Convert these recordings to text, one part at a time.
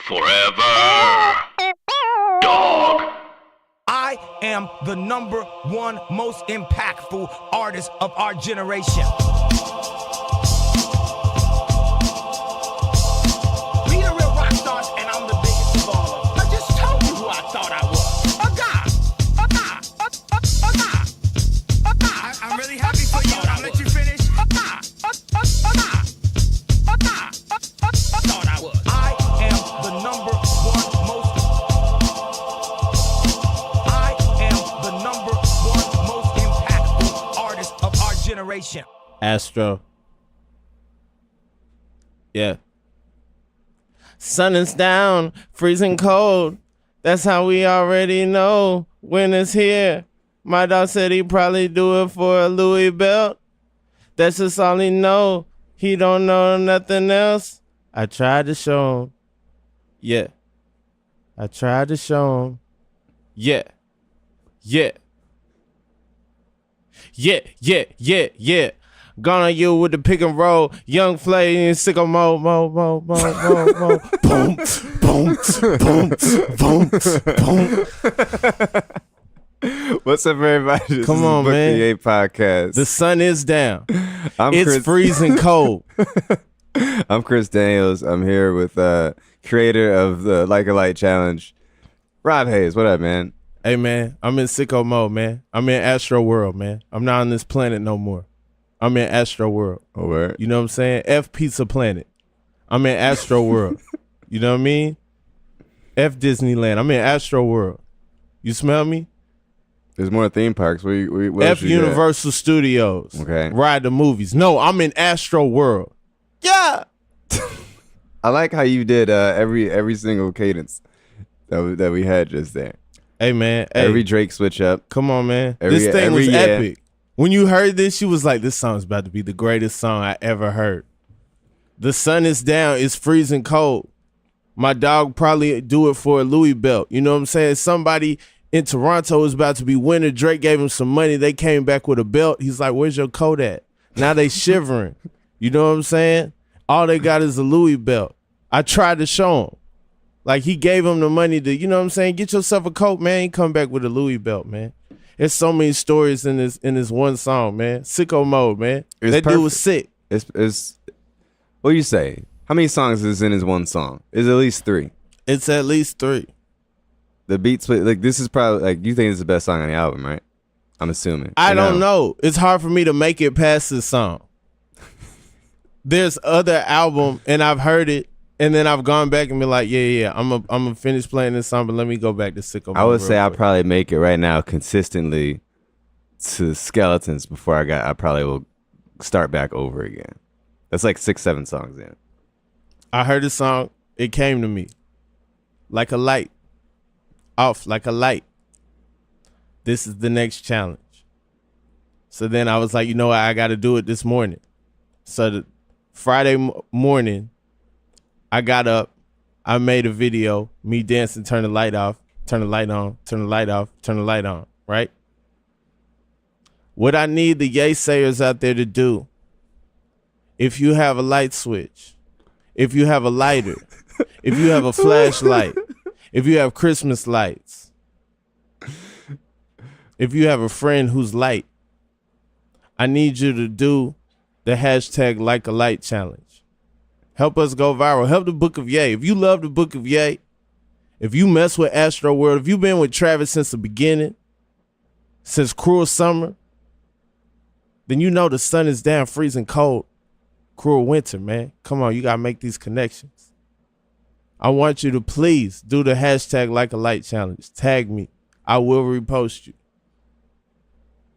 Forever. Dog. I am the #1 most impactful artist of our generation. We the real rock stars, and I'm the biggest of all of them. I just told you who I thought I was. A guy. I'm really happy for you. I'll let you finish. A guy. Thought I was. I am the #1 most. I am the #1 most impactful artist of our generation. Astro. Yeah. Sun is down, freezing cold. That's how we already know when it's here. My dog said he'd probably do it for a Louis belt. That's just all he know. He don't know nothing else. I tried to show him. Yeah. I tried to show him. Yeah. Yeah. Yeah, yeah, yeah, yeah. Gonna you with the pick and roll. Young Flay in Sicko Mode. Boom, boom, boom, boom, boom. What's up, everybody? This Come is on, the man. Ye podcast. The sun is down. I'm It's freezing cold. I'm Chris Daniels. I'm here with creator of the Like a Light Challenge, Rob Hayes. What up, man? Hey, man, I'm in Sicko Mode, man. I'm in Astroworld, man. I'm not on this planet no more. I'm in Astroworld. Oh, word. You know what I'm saying? F Pizza Planet. I'm in Astroworld. You know what I mean? F Disneyland. I'm in Astroworld. You smell me? There's more theme parks. What F else you got? Universal Studios. Okay. Ride the movies. No, I'm in Astroworld. Yeah. I like how you did every single cadence that we had just there. Hey, man. Hey, Every Drake switch up. come on, man. every- This thing every was year. epic. When you heard this, you was like, this song's about to be the greatest song I ever heard. The sun is down. It's freezing cold. My dog probably do it for a Louis belt. You know what I'm saying? Somebody in Toronto is about to be winning. Drake gave him some money. They came back with a belt. He's like, where's your coat at? Now they shivering. You know what I'm saying? All they got is a Louis belt. I tried to show him. Like, he gave him the money to, you know what I'm saying? Get yourself a coat, man. He come back with a Louis belt, man. There's so many stories in this one song, man. Sicko Mode, man. It's That dude was perfect. sick. It's what do you say? How many songs is in his one song? Is at least 3. It's at least 3. The beats, like this is probably like you think it's the best song on the album, right? I'm assuming. I You don't know. It's hard for me to make it past this song. There's other album, and I've heard it, and then I've gone back and been like, yeah, I'm gonna finish playing this song, but let me go back to Sicko Mode. I would say real I'll quick. probably make it right now consistently to Skeletons before I probably will start back over again. That's like 6-7 songs in. I heard this song. It came to me like a light, off like a light. This is the next challenge. So then I was like, you know what? I got to do it this morning. So the Friday morning, I got up. I made a video, me dancing, turn the light off, turn the light on, turn the light off, turn the light on, right? What I need the Ye sayers out there to do, if you have a light switch, if you have a lighter, if you have a flashlight, if you have Christmas lights, if you have a friend who's light, I need you to do the hashtag Like a Light challenge. Help us go viral. Help the Book of Ye. If you love the Book of Ye, if you mess with Astroworld, if you've been with Travis since the beginning, since Cruel Summer, then you know the sun is down, freezing cold. Cruel Winter, man. Come on, you got to make these connections. I want you to please do the hashtag Like a Light challenge. Tag me. I will repost you.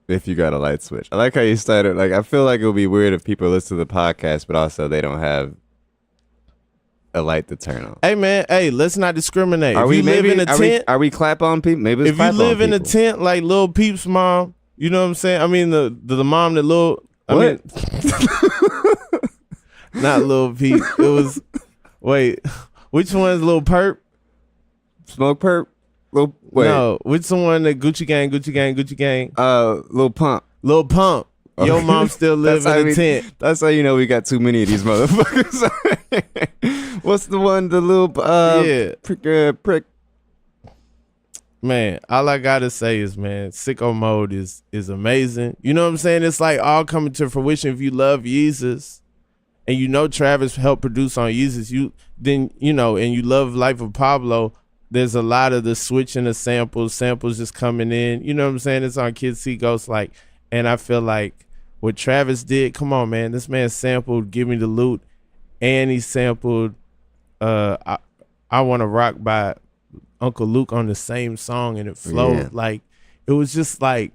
If you got a light switch. I like how you started. Like, I feel like it would be weird if people listen to the podcast, but also they don't have a light to turn on. Hey, man. Hey, let's not discriminate. Are if we you live in a tent, Are we clap on people? Maybe it's if you live in a tent like Lil Peep's mom, you know what I'm saying? I mean, the mom that Lil... What? Not Lil Peep. It was... Wait. Which one's Lil Perp? Smoke Perp? Wait. No. Which one that Gucci Gang? Lil Pump. Lil Pump. Your Okay. mom still live That's how in a tent. That's how you know we got too many of these motherfuckers. What's the one? The little prick. Man, all I gotta say is, man, Sicko Mode is amazing. You know what I'm saying? It's like all coming to fruition. If you love Yeezus, and you know Travis helped produce on Yeezus, and you love Life of Pablo, there's a lot of the switching of samples just coming in. You know what I'm saying? It's on Kids See Ghosts, like, and I feel like what Travis did, come on, man, this man sampled Give Me the Loot, and he sampled I Wanna Rock by Uncle Luke on the same song, and it flowed like it was just like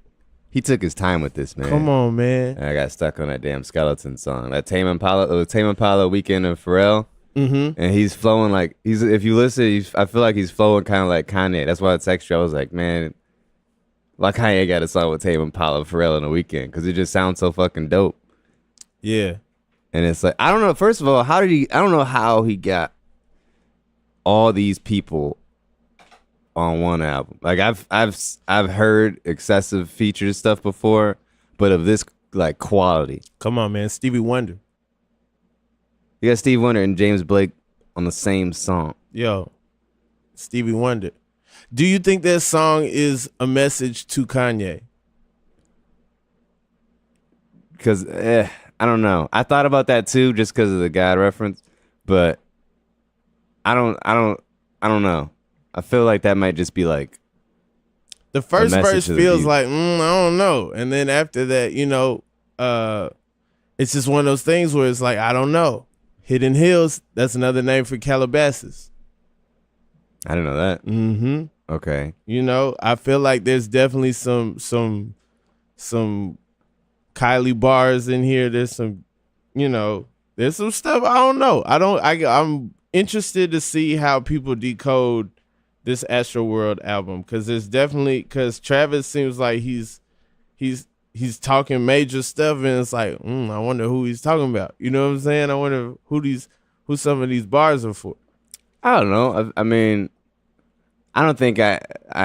he took his time with this, man. Come on, man. And I got stuck on that damn Skeleton song. That Tame Impala Weekend of Pharrell. Mm-hmm. And he's flowing like if you listen, I feel like he's flowing kind of like Kanye. That's why I texted you. I was like, man, like Kanye got a song with Tame Impala, Pharrell in a weekend because it just sounds so fucking dope. Yeah. And it's like, I don't know. First of all, I don't know how he got all these people on one album. Like I've heard excessive feature stuff before, but of this like quality. Come on, man. Stevie Wonder. You got Stevie Wonder and James Blake on the same song. Yo, Stevie Wonder. Do you think that song is a message to Kanye? Because I don't know. I thought about that too, just because of the God reference, but I don't know. I feel like that might just be like the first verse feels like I don't know, and then after that, it's just one of those things where it's like I don't know. Hidden Hills, that's another name for Calabasas. I didn't know that. Mm-hmm. Okay. I feel like there's definitely some Kylie bars in here. There's some, there's some stuff I don't know. I'm interested to see how people decode this Astroworld album because Travis seems like he's talking major stuff and it's like I wonder who he's talking about. You know what I'm saying? I wonder who some of these bars are for. I don't know. I mean, I don't think I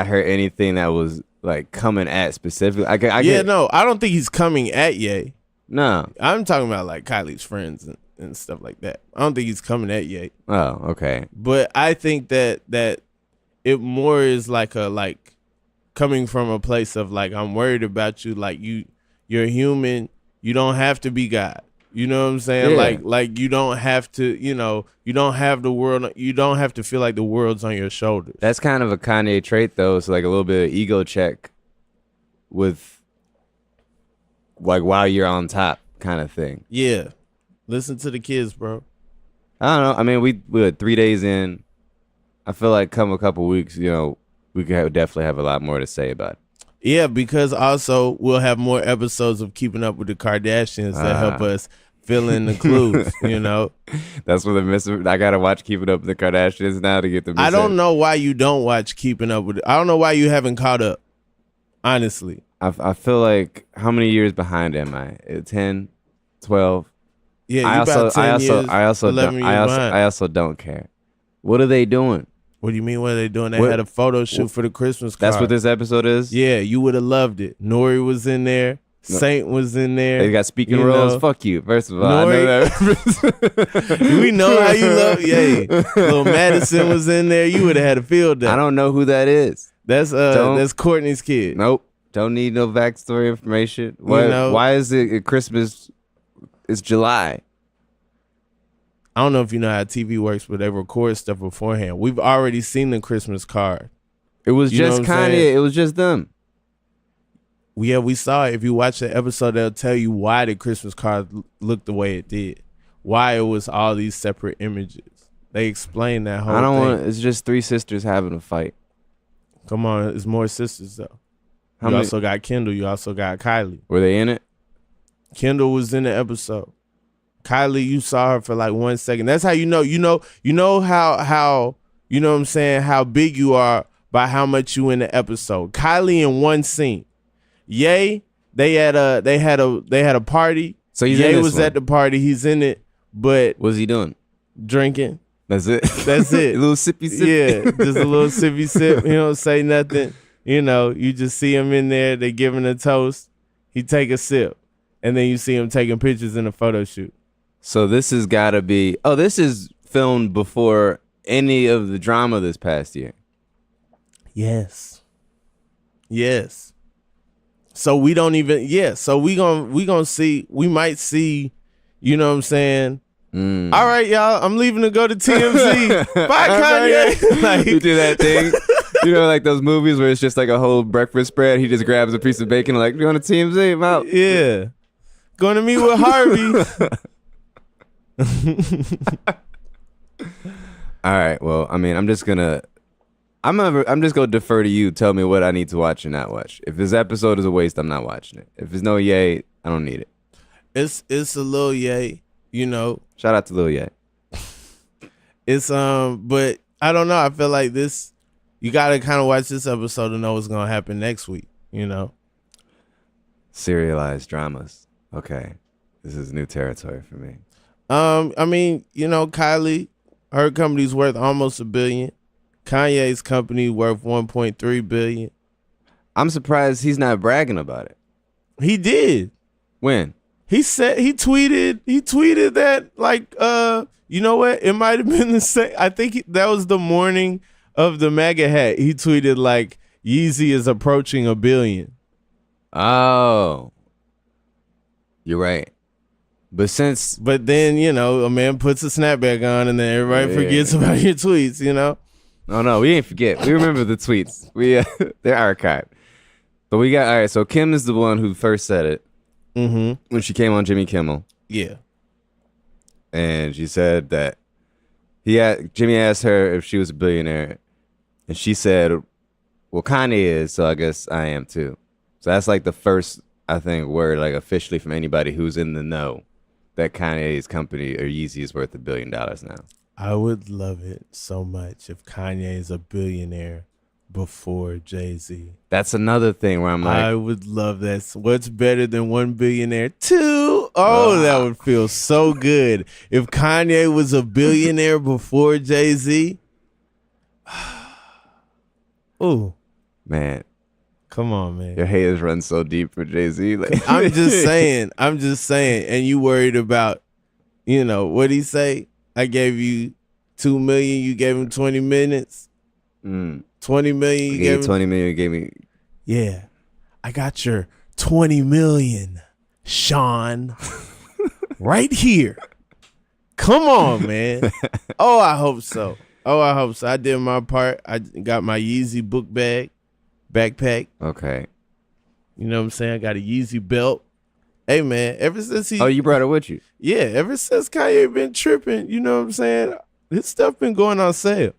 heard anything that was like coming at specifically. I don't think he's coming at Ye. No, I'm talking about like Kylie's friends and stuff like that. I don't think he's coming at Ye. Oh, okay. But I think that it more is like coming from a place of like I'm worried about you. Like you're human. You don't have to be God. You know what I'm saying? Yeah. Like you don't have to. You don't have the world. You don't have to feel like the world's on your shoulders. That's kind of a Kanye trait, though. It's like a little bit of ego check with like while you're on top kind of thing. Yeah. Listen to the kids, bro. I don't know. I mean, we were 3 days in. I feel like come a couple weeks, we could definitely have a lot more to say about it. Yeah, because also we'll have more episodes of Keeping Up with the Kardashians that help us fill in the clues, That's what they're missing. I got to watch Keeping Up with the Kardashians now to get the I don't know why you don't watch Keeping Up with it. I don't know why you haven't caught up, honestly. I feel like, how many years behind am I? 10, 12? Yeah, you about 10 years, I also don't care. What are they doing? What do you mean? What are they doing? They had a photo shoot for the Christmas card. That's what this episode is? Yeah, you would have loved it. Nori was in there. Saint was in there. They got speaking roles. Fuck you. First of all, I know that. We know how you love. Yay. Little Madison was in there. You would have had a field day. I don't know who that is. That's Courtney's kid. Nope. Don't need no backstory information. Why is it Christmas? It's July. I don't know if you know how TV works, but they record stuff beforehand. We've already seen the Christmas card. It was just Kanye. It was just them. Yeah, we saw it. If you watch the episode, they'll tell you why the Christmas card looked the way it did. Why it was all these separate images. They explain that whole thing. It's just three sisters having a fight. Come on, it's more sisters though. You also got Kendall. You also got Kylie. Were they in it? Kendall was in the episode. Kylie, you saw her for like 1 second. That's how you know how you know what I'm saying, how big you are by how much you in the episode. Kylie in one scene. Ye, they had a party. So he's Ye in this was one. at the party. He's in it, but What's he doing? drinking. That's it. That's it. A little sippy sip. Yeah, just a little sippy sip. He don't say nothing. You just see him in there. They giving a toast. He take a sip, and then you see him taking pictures in a photo shoot. So this has got to be. Oh, this is filmed before any of the drama this past year. Yes. So we don't even. Yeah. So we gonna see. We might see. You know what I'm saying? All right, y'all. I'm leaving to go to TMZ. Bye, Kanye. Like, You do that thing. You know, like those movies where it's just like a whole breakfast spread. He just grabs a piece of bacon, like, you going to TMZ? I'm out. yeah. Going to meet with Harvey. All right. Well, I mean, I'm just gonna defer to you. Tell me what I need to watch and not watch. If this episode is a waste, I'm not watching it. If there's no Ye, I don't need it. It's a little Ye, you know. Shout out to Lil Ye. It's but I don't know. I feel like this. You gotta kind of watch this episode to know what's gonna happen next week. You know. Serialized dramas. Okay, this is new territory for me. I mean, you know, Kylie, her company's worth almost $1 billion. Kanye's company worth $1.3 billion. I'm surprised he's not bragging about it. He did. When? He tweeted that, like, you know what? It might have been the same. I think that was the morning of the MAGA hat. He tweeted, like, Yeezy is approaching $1 billion. Oh. You're right. But then, you know, a man puts a snapback on and then everybody forgets about your tweets, you know? Oh, no, we didn't forget. We remember the tweets. They're archived. But we got, all right, so Kim is the one who first said it. Mm-hmm. When she came on Jimmy Kimmel. Yeah. And she said that Jimmy asked her if she was a billionaire. And she said, well, Kanye is, so I guess I am too. So that's like the first, I think, word like officially from anybody who's in the know that Kanye's company or Yeezy is worth $1 billion now. I would love it so much if Kanye is a billionaire before Jay-Z. That's another thing where I'm like, I would love that. What's better than one billionaire? Two. Oh, that would feel so good. If Kanye was a billionaire before Jay-Z. Ooh. Man. Come on, man. Your haters run so deep for Jay-Z. Like, I'm just saying. And you worried about, you know, what'd he say? I gave you $2 million. You gave him 20 minutes. 20 million. You gave him 20 million. You gave me. Yeah. I got your 20 million, Sean. Right here. Come on, man. Oh, I hope so. I did my part. I got my Yeezy book backpack. Okay. You know what I'm saying? I got a Yeezy belt. Hey, man, ever since he... Oh, you brought it with you? Yeah, ever since Kanye been tripping, you know what I'm saying? His stuff been going on sale.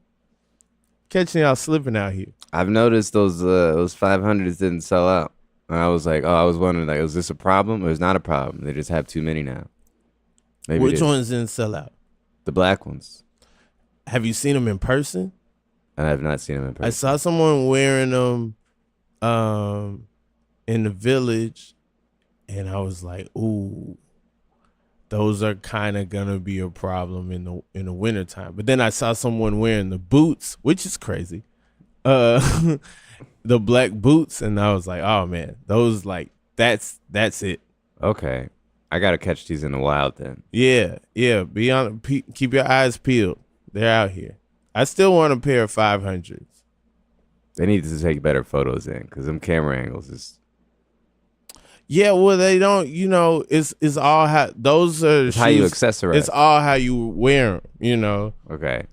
Catching y'all slipping out here. I've noticed those 500s didn't sell out. And I was like, I was wondering, like, is this a problem or is not a problem? They just have too many now. Maybe Which ones didn't sell out? The black ones. Have you seen them in person? I have not seen them in person. I saw someone wearing them in the Village, and I was like, ooh, those are kind of gonna be a problem in the wintertime. But then I saw someone wearing the boots, which is crazy. The black boots, and I was like, oh man, those, like, that's it. Okay. I gotta catch these in the wild then. Yeah. Keep your eyes peeled. They're out here. I still want a pair of 500s. They need to take better photos in because them camera angles is. Yeah, well, they don't. You know, it's all how those are. It's how you accessorize. It's all how you wear them. You know. Okay.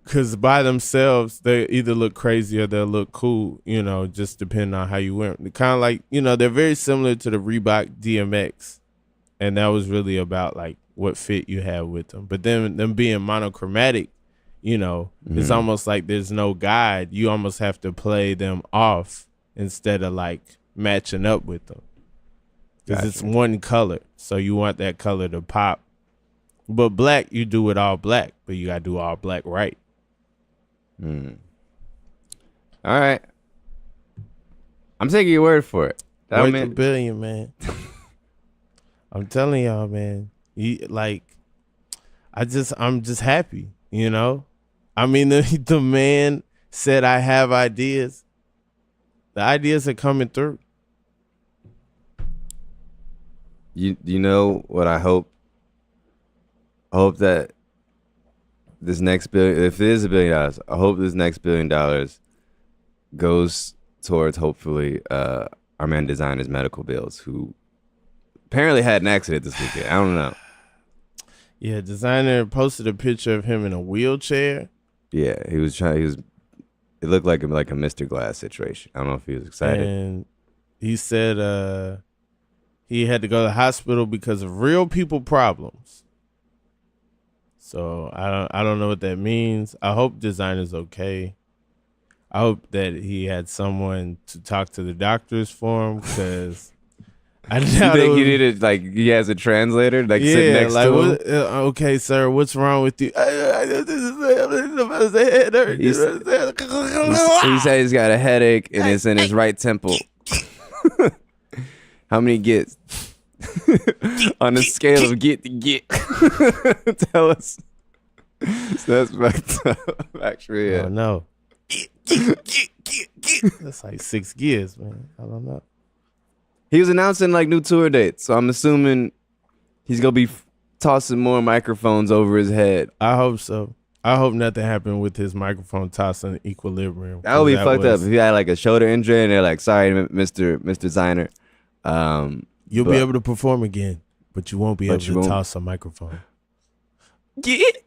Because by themselves, they either look crazy or they'll look cool. You know, just depending on how you wear them. Kind of like, you know, they're very similar to the Reebok DMX, and that was really about like what fit you have with them. But then them being monochromatic, you know, it's almost like there's no guide. You almost have to play them off instead of like matching up with them. Because it's one color. So you want that color to pop. But black, you do it all black. But you got to do all black right. All right. I'm taking your word for it. Worth $1 billion, man. I'm telling y'all, man. I'm just happy, you know? I mean, the man said I have ideas. The ideas are coming through. You know what I hope I hope that this next billion, if it is $1 billion, I hope this next $1 billion goes towards hopefully our man Desiigner's medical bills, who apparently had an accident this weekend. I don't know. Yeah, Desiigner posted a picture of him in a wheelchair. Yeah, he was trying. It looked like a Mr. Glass situation. I don't know if he was excited. And he said he had to go to the hospital because of real people problems. So I don't know what that means. I hope Designer's okay. I hope that he had someone to talk to the doctors for him, because I You think he needed, like, he has a translator, like, sitting next to him? Okay, sir, what's wrong with you? He said he's got a headache and it's in his right temple. How many gets? On a scale of get to get. Tell us. So that's fucked up, actually. Yeah. Oh, no. That's like 6 gears, man. I don't know. He was announcing like new tour dates, so I'm assuming he's gonna be tossing more microphones over his head. I hope so. I hope nothing happened with his microphone tossing equilibrium. That would be fucked up if he had like a shoulder injury and they're like, "Sorry, Mr. Desiigner, you'll be able to perform again, but you won't be able to toss a microphone." Get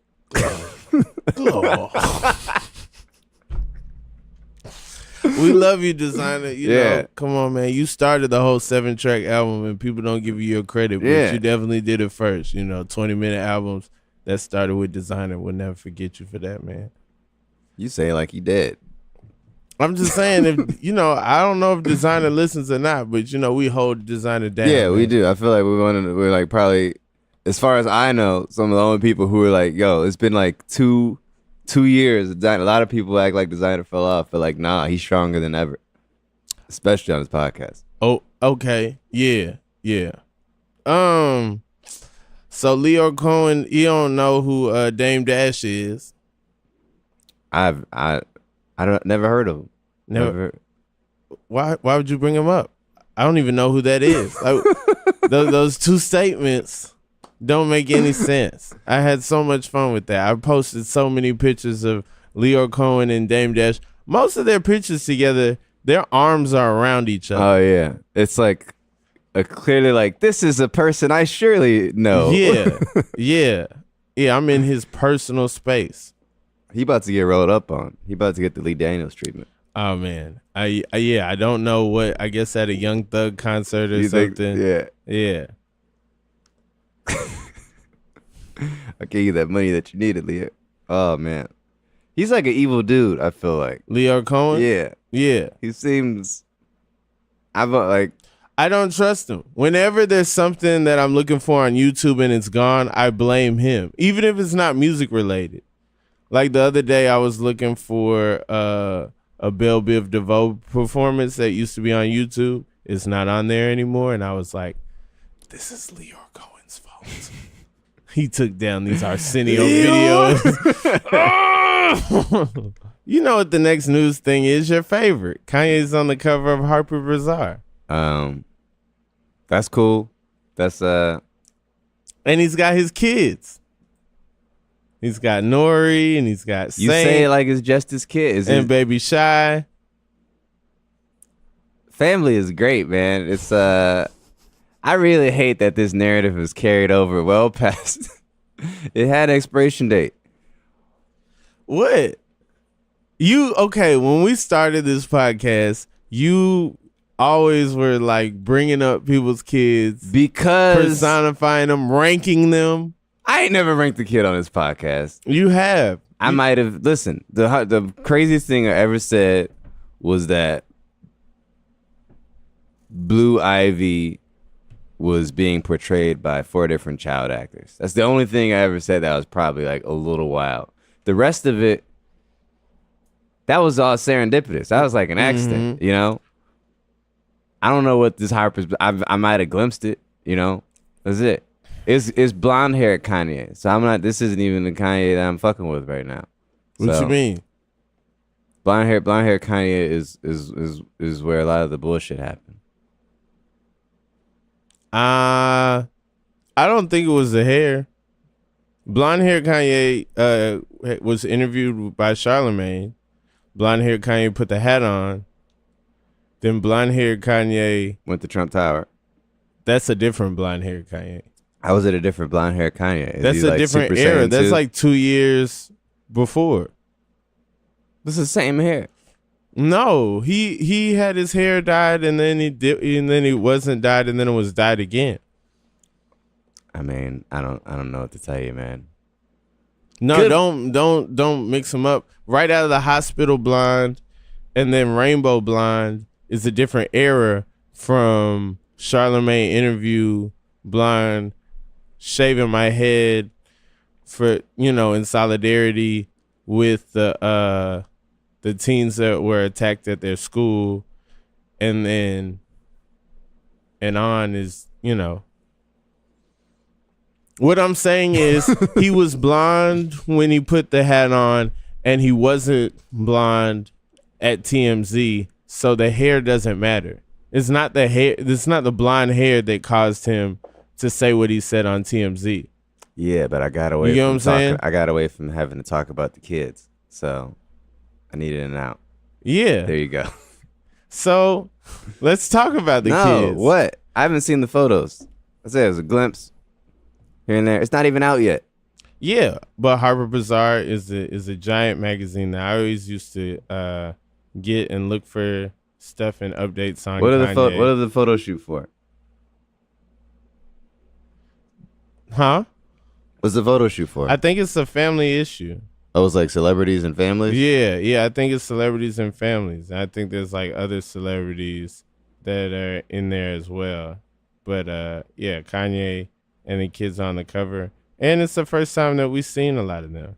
We love you, Desiigner. You know, come on, man. You started the whole 7-track album, and people don't give you your credit, but you definitely did it first. 20-minute albums that started with Desiigner. We'll never forget you for that, man. You say like he did. I'm just saying, if I don't know if Desiigner listens or not, but we hold Desiigner down. Yeah, man. we do. I feel like we're like probably, as far as I know, some of the only people who are like, yo, it's been like 2 years. A lot of people act like Desiigner fell off, but like, nah, he's stronger than ever, especially on his podcast. Oh, okay, yeah. So Lyor Cohen, you don't know who Dame Dash is? I never heard of him. Never. Why would you bring him up? I don't even know who that is. Those two statements don't make any sense. I had so much fun with that. I posted so many pictures of Lyor Cohen and Dame Dash. Most of their pictures together, their arms are around each other. Oh yeah, it's like clearly like, this is a person I surely know. Yeah. I'm in his personal space. He about to get rolled up on. He about to get the Lee Daniels treatment. Oh man, I don't know what. I guess at a Young Thug concert or something. Yeah. I gave you that money that you needed, Lyor. Oh man, he's like an evil dude. I feel like Lyor Cohen. Yeah. He seems. I don't trust him. Whenever there's something that I'm looking for on YouTube and it's gone, I blame him, even if it's not music related. Like the other day, I was looking for a Belle Biv DeVoe performance that used to be on YouTube. It's not on there anymore, and I was like, "This is Lyor Cohen's fault." He took down these Arsenio videos. You know what the next news thing is? Your favorite. Kanye's on the cover of Harper Bazaar. That's cool. That's and he's got his kids. He's got Nori and he's got Saint. You say it like it's just his kid. And Baby Shy. Family is great, man. It's I really hate that this narrative is carried over well past. It had an expiration date. What? When we started this podcast, you always were like bringing up people's kids because personifying them, ranking them. I ain't never ranked the kid on this podcast. You have. I might have. Listen, the craziest thing I ever said was that Blue Ivy was being portrayed by 4 different child actors. That's the only thing I ever said that was probably like a little wild. The rest of it, that was all serendipitous. That was like an accident, you know? I don't know what this Harper's, I might have glimpsed it, you know? That's it. It's blonde hair Kanye. So I'm not, this isn't even the Kanye that I'm fucking with right now. What you mean? Blonde hair Kanye is where a lot of the bullshit happened. I don't think it was the hair. Blonde hair Kanye was interviewed by Charlemagne. Blonde hair Kanye put the hat on. Then blonde hair Kanye Went to Trump Tower. That's a different blonde hair Kanye. How was it a different blonde hair Kanye? That's a different Super era. Saiyan That's 2? like 2 years before. This is the same hair. No, he had his hair dyed and then he wasn't dyed and then it was dyed again. I mean, I don't know what to tell you, man. No, Good. don't mix them up. Right out of the hospital blonde and then rainbow blonde is a different era from Charlemagne interview blonde shaving my head for, in solidarity with the teens that were attacked at their school, and then on is, what I'm saying is he was blonde when he put the hat on and he wasn't blonde at TMZ, so the hair doesn't matter. It's not the hair, it's not the blonde hair that caused him to say what he said on TMZ. Yeah, but I got away. You get what I'm from talking, saying? I got away from having to talk about the kids, so I needed an out. Yeah. There you go. So let's talk about the kids. What? I haven't seen the photos. I said it was a glimpse here and there. It's not even out yet. Yeah, but Harper Bazaar is a giant magazine that I always used to get and look for stuff and updates on. What are Kanye. what are the photo shoot for? Huh? What's the photo shoot for? I think it's a family issue. Oh, it was like celebrities and families? Yeah, I think it's celebrities and families. I think there's like other celebrities that are in there as well. But yeah, Kanye and the kids on the cover. And it's the first time that we've seen a lot of them,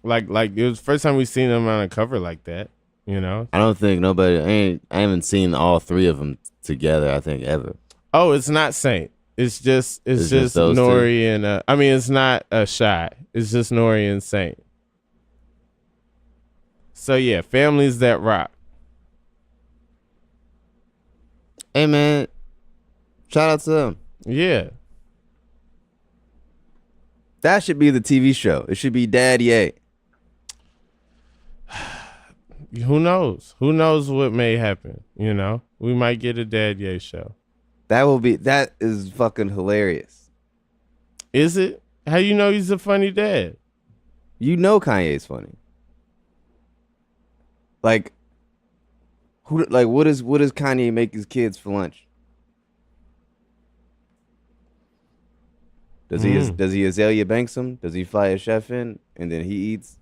Like it was the first time we've seen them on a cover like that, I don't think I haven't seen all three of them together, I think, ever. Oh, it's not Saint. It's just just those Nori and it's not a shot. It's just Nori and Saint. So yeah, families that rock. Hey man, shout out to them. Yeah. That should be the TV show. It should be Dad Ye. Who knows? Who knows what may happen? We might get a Dad Ye show. That is fucking hilarious. Is it? How you know he's a funny dad? You know Kanye's funny. Like, what does Kanye make his kids for lunch? Does he Azalea Banks them? Does he fly a chef in and then he eats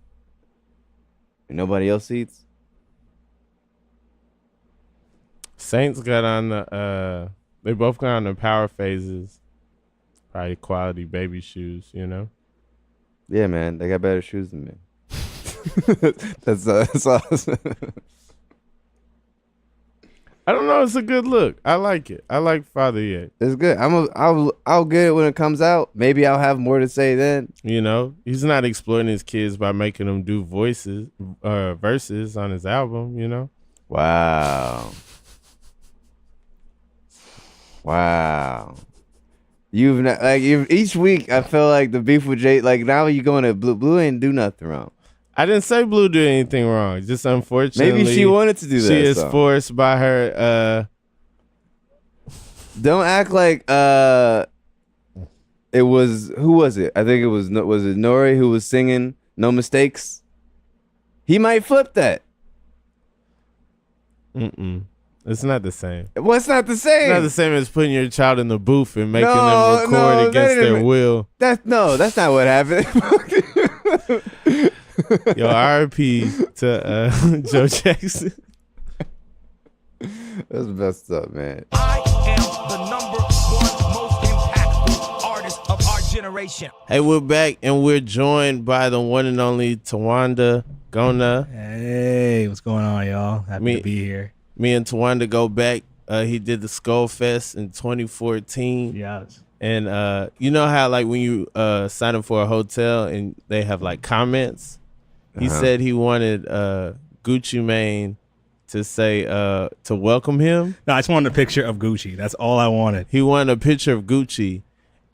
and nobody else eats? Saints got on the they both got on the power phases. Probably quality baby shoes, Yeah, man, they got better shoes than me. That's awesome. I don't know. It's a good look. I like it. I like Father Ye. It's good. I'll get it when it comes out. Maybe I'll have more to say then. He's not exploiting his kids by making them do verses on his album. Wow. Each week I feel like the beef with Jay. Like now you going to Blue ain't do nothing wrong. I didn't say Blue did anything wrong. Just unfortunately, maybe she wanted to do that. She is song. forced by her. Don't act like it was. Who was it? I think it was it Nori who was singing "No Mistakes." He might flip that. It's not the same. What's not the same? It's not the same as putting your child in the booth and making them record against their will. That's not what happened. Yo, R.I.P. to Joe Jackson. That's messed up, man. I am the number one most impactful artist of our generation. Hey, we're back and we're joined by the one and only Tawanda Gona. Hey, what's going on, y'all? Happy to be here. Me and Towanda go back. He did the Skull Fest in 2014. Yes. And you know how like when you sign up for a hotel and they have like comments? He said he wanted Gucci Mane to say to welcome him. No, I just wanted a picture of Gucci. That's all I wanted. He wanted a picture of Gucci.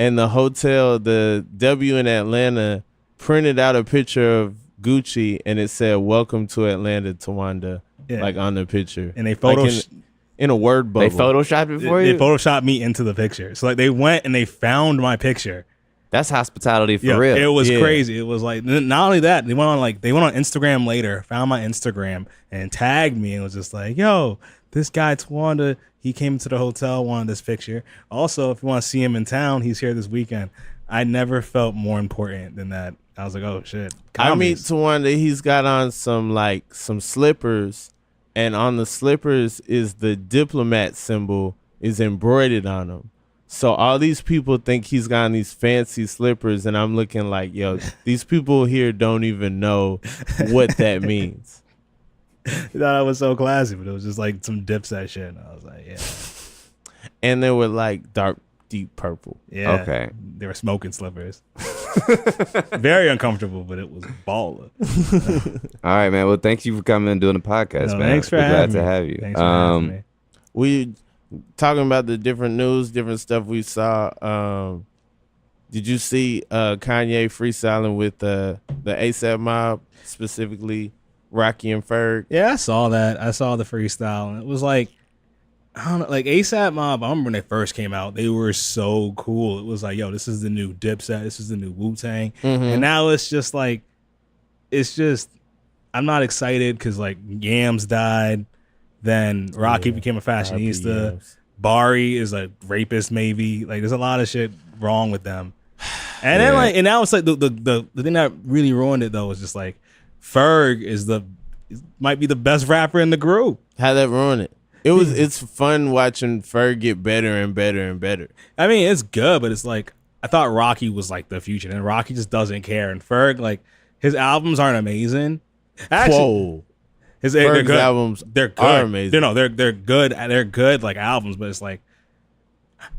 and the hotel, the W in Atlanta, printed out a picture of Gucci, and it said "Welcome to Atlanta, Towanda," like on the picture, And they in a word bubble. They photoshopped it for They you. photoshopped me into the picture. So like they went and they found my picture. That's hospitality for real. It was crazy. It was like not only that, they went on Instagram later, found my Instagram and tagged me and was just like, "Yo, this guy Tawanda, he came to the hotel, wanted this picture. Also, if you want to see him in town, he's here this weekend." I never felt more important than that. I was like, "Oh shit!" I meet Tawanda. He's got on some slippers, and on the slippers is the diplomat symbol is embroidered on them. So all these people think he's got on these fancy slippers, and I'm looking like, yo, these people here don't even know what that means. I thought I was so classy, but it was just like some Dipset shit. And I was like, yeah. And they were like dark, deep purple. Yeah. Okay. They were smoking slippers. Very uncomfortable, but it was baller. All right, man. Well, thank you for coming and doing the podcast, man. Thanks for We're having glad me. to have you. Thanks for having me. We talking about the different news, different stuff we saw. Did you see Kanye freestyling with the ASAP Mob, specifically Rocky and Ferg? Yeah, I saw that. I saw the freestyle, and it was like, I don't know, like ASAP Mob. I remember when they first came out, they were so cool. It was like, yo, this is the new Dipset, this is the new Wu-Tang, and now it's just like, I'm not excited because like Yams died, then Rocky became a fashionista. Bari is a rapist, maybe. Like, there's a lot of shit wrong with them. And then and now it's like the thing that really ruined it though was just like Ferg might be the best rapper in the group. How that ruin it? It's fun watching Ferg get better and better and better. I mean, it's good, but it's like I thought Rocky was like the future, and Rocky just doesn't care. And Ferg, like, his albums aren't amazing. Actually, Whoa. Ferg's albums they're good. are amazing. They're good. They're good like albums, but it's like,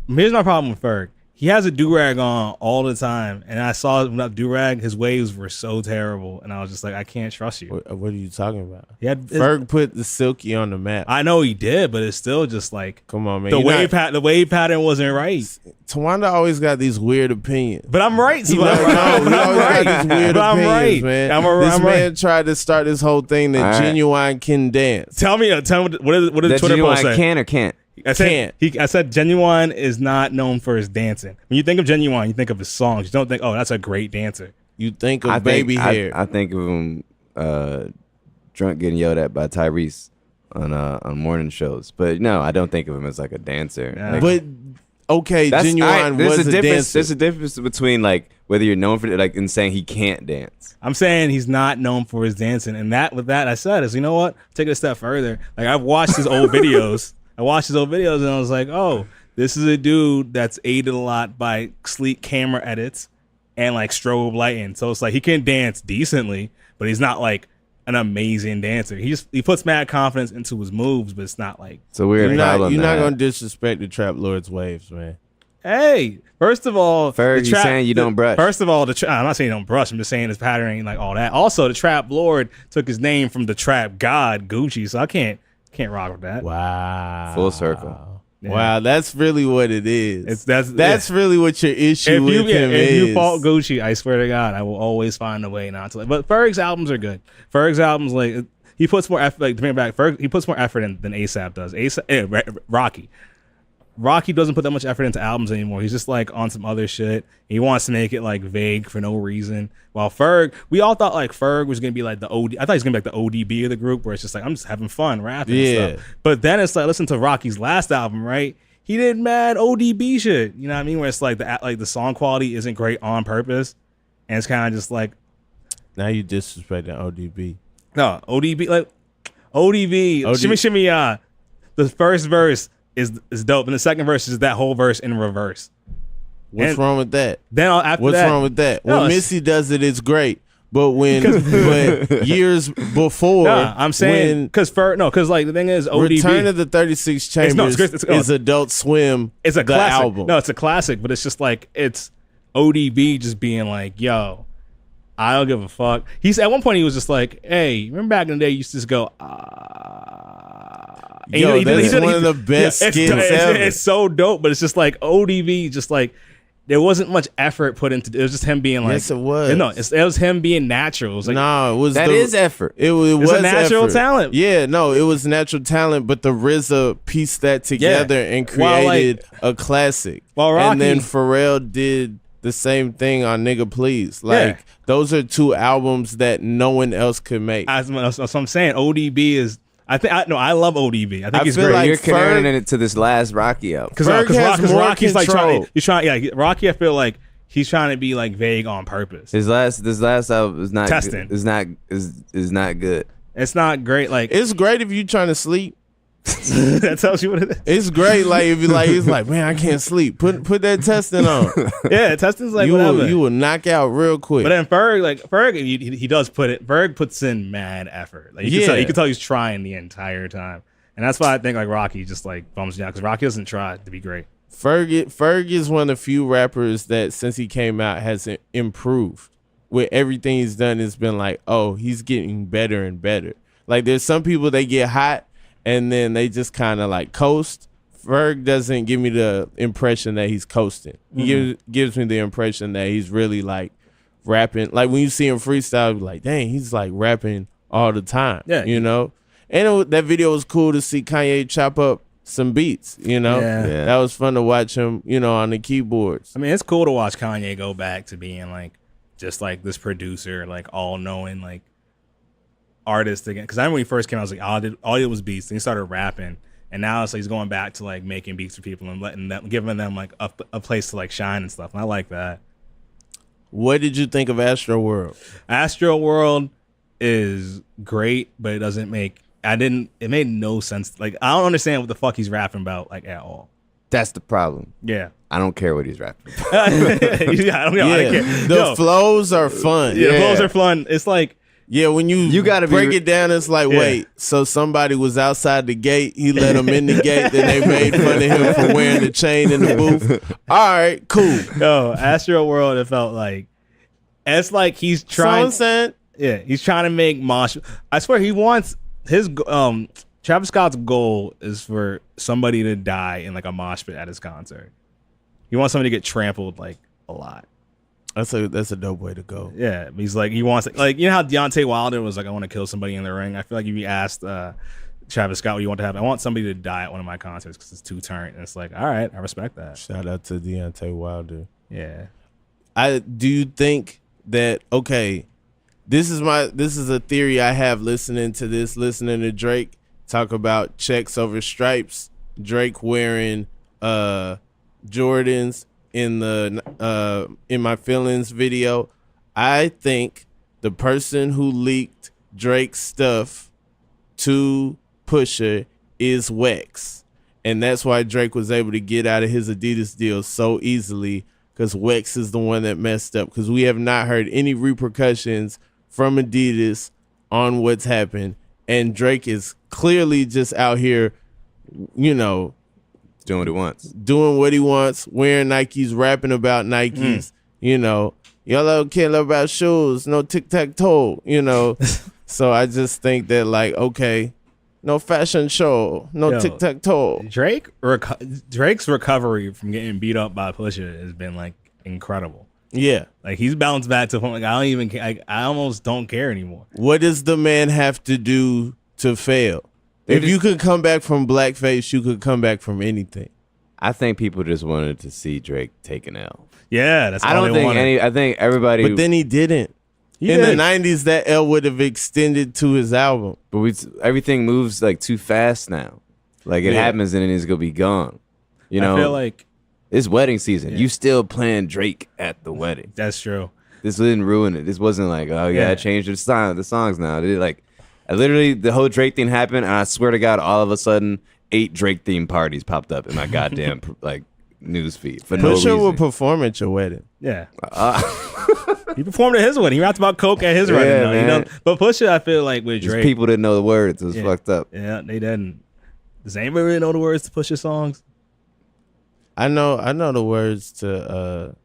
here's my problem with Ferg. He has a do-rag on all the time, and I saw that do-rag, his waves were so terrible, and I was just like, I can't trust you. What are you talking about? Ferg put the Silky on the map. I know he did, but it's still just like, come on, man. The wave pattern wasn't right. Tawanda always got these weird opinions. But I'm right. He always got these weird I'm opinions, right. man. This man tried to start this whole thing that Ginuwine can dance. Tell me what did Twitter post say? Can or can't? I said Ginuwine is not known for his dancing. When you think of Ginuwine, you think of his songs. You don't think, oh, that's a great dancer. You think of baby hair. I think of him drunk getting yelled at by Tyrese on morning shows. But no, I don't think of him as like a dancer. Yeah. Like, but okay, Ginuwine was a dancer. There's a difference between like whether you're known for it, like, and saying he can't dance. I'm saying he's not known for his dancing, and with that I said is, you know what? Take it a step further. Like, I've watched his old videos. And I was like, oh, this is a dude that's aided a lot by sleek camera edits and like strobe lighting. So it's like he can dance decently, but he's not like an amazing dancer. He puts mad confidence into his moves, but it's not like. So weird. You're not gonna disrespect the Trap Lord's waves, man. Hey, first of all, Ferg, you saying you don't brush. First of all, I'm not saying you don't brush. I'm just saying his pattern ain't like all that. Also, the Trap Lord took his name from the Trap God Gucci, so I can't rock with that. Wow. Full circle. Yeah. Wow, that's really what it is. That's yeah. really what your issue with him is. If you fault Gucci, I swear to God, I will always find a way not to. Like, but Ferg's albums are good. Ferg's albums, like, he puts more effort. Like, to bring it back, Ferg, he puts more effort in than ASAP does. Rocky doesn't put that much effort into albums anymore. He's just like on some other shit. He wants to make it like vague for no reason. While Ferg, we all thought like Ferg was gonna be like the OD. I thought he was gonna be like the ODB of the group, where it's just like, I'm just having fun rapping and stuff. But then it's like, listen to Rocky's last album, right? He did mad ODB shit. You know what I mean? Where it's like the song quality isn't great on purpose, and it's kind of just like, now you disrespecting ODB. No, ODB, like ODB. Shimmy shimmy ya. The first verse is dope, and the second verse is that whole verse in reverse. What's wrong with that? What's wrong with that? When Missy does it, it's great. But but years before, I'm saying because like the thing is, ODB, Return of the 36 Chambers is Adult Swim. It's a classic album. No, it's a classic, but it's just like it's ODB just being like, yo, I don't give a fuck. At one point he was just like, hey, remember back in the day you used to just go, Yo, that's one of the best skits ever. It's so dope, but it's just like ODB, just like there wasn't much effort put into it. Was just him being like, Yes, it was. No, it was him being natural. It was like, No, it was That is effort. It was a natural effort. talent. Yeah, no, it was natural talent, but the RZA pieced that together and created a classic. While Rocky- and then Pharrell did the same thing on Nigga Please. Like those are two albums that no one else could make. That's what I'm saying. ODB is. I love ODB. I think he's feel great. like You're comparing Ferg- it to this last Rocky album. Because Ferg has more Rocky's like control. Rocky. I feel like he's trying to be like vague on purpose. This last album is not Testing. Good. Is not good. It's not great. Like It's great if you're trying to sleep. that tells you what it is. It's great, like if you like, it's like, man, I can't sleep. Put that testing on. Yeah, Testing's like you whatever. will knock out real quick. But then Ferg, he does put it. Ferg puts in mad effort. Like you can tell he's trying the entire time, and that's why I think like Rocky just like bums me out because Rocky doesn't try to be great. Ferg is one of the few rappers that since he came out has improved. With everything he's done, it's been like, oh, he's getting better and better. Like there's some people they get hot and then they just kind of like coast. Ferg doesn't give me the impression that he's coasting. He gives me the impression that he's really like rapping. Like when you see him freestyle, you're like, dang, he's like rapping all the time. Yeah. You know? And that video was cool to see Kanye chop up some beats, you know? Yeah. That was fun to watch him, you know, on the keyboards. I mean, it's cool to watch Kanye go back to being like just like this producer, like all knowing like artist again. Because I remember when he first came out, I was like, all he did was beats. And he started rapping, and now it's like he's going back to like making beats for people and letting them, giving them like a place to like shine and stuff. And I like that. What did you think of Astroworld? Astroworld is great, but it doesn't make. It made no sense. Like I don't understand what the fuck he's rapping about like at all. That's the problem. Yeah. I don't care what he's rapping about. I don't care. The flows are fun. Yeah, the flows are fun. It's like when you gotta break it down, it's like, wait, so somebody was outside the gate, he let him in the gate, then they made fun of him for wearing the chain in the booth. All right, cool. No, Astroworld, it felt like it's like he's trying. He's trying to make mosh. I swear he wants his Travis Scott's goal is for somebody to die in like a mosh pit at his concert. He wants somebody to get trampled like a lot. That's a dope way to go. Yeah, he's like he wants like you know how Deontay Wilder was like I want to kill somebody in the ring. I feel like if you asked Travis Scott what you want to happen, I want somebody to die at one of my concerts because it's too turnt. And it's like, all right, I respect that. Shout out to Deontay Wilder. Yeah. Do you think that this is a theory I have listening to Drake talk about checks over stripes, Drake wearing Jordans in the In My Feelings video. I think the person who leaked Drake's stuff to Pusha is Wex, and that's why Drake was able to get out of his Adidas deal so easily, because Wex is the one that messed up, because we have not heard any repercussions from Adidas on what's happened, and Drake is clearly just out here, you know, Doing what he wants, wearing Nikes, rapping about Nikes, you know, y'all don't care about shoes, no tic-tac-toe, you know. So I just think that like, no fashion show, no tic-tac-toe. Drake's recovery from getting beat up by Pusha has been like incredible. Yeah. Like he's bounced back to the point like I don't even care. I almost don't care anymore. What does the man have to do to fail? If you could come back from blackface, you could come back from anything. I think people just wanted to see Drake take an L. Yeah, that's all I don't they think wanted. I think everybody. But then he didn't. In the 90s, that L would have extended to his album. But everything moves like too fast now. Like it happens and then it's gonna be gone. You know, I feel like it's wedding season. You still playing Drake at the wedding. that's true. This didn't ruin it. This wasn't like, I changed the songs now. They like, literally the whole Drake thing happened, and I swear to God, all of a sudden 8 Drake themed parties popped up in my goddamn like news feed for no reason. Pusha will perform at your wedding. Yeah. He performed at his wedding. He rapped about coke at his wedding. man. You know? But Pusha, I feel like with Drake, People didn't know the words. It was fucked up. Yeah, they didn't. Does anybody really know the words to Pusha songs? I know the words to,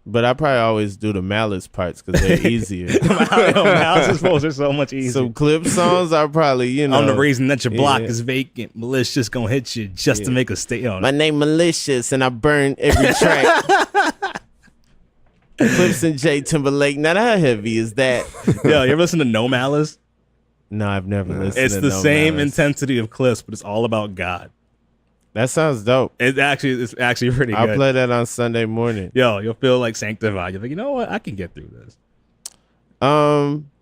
but I probably always do the Malice parts because they're easier. Malice's posts are so much easier. Some clip songs I probably, you know. I'm the reason that your block is vacant. Malicious gonna hit you just to make a statement. My name Malicious and I burn every track. Clips and J Timberlake. Now how heavy is that? Yo, you ever listen to No Malice? No, I've never listened. It's to the No same Malice. intensity of Clips, but it's all about God. That sounds dope. It's actually pretty good. I'll play that on Sunday morning. Yo, you'll feel like sanctified. You're like, you know what? I can get through this.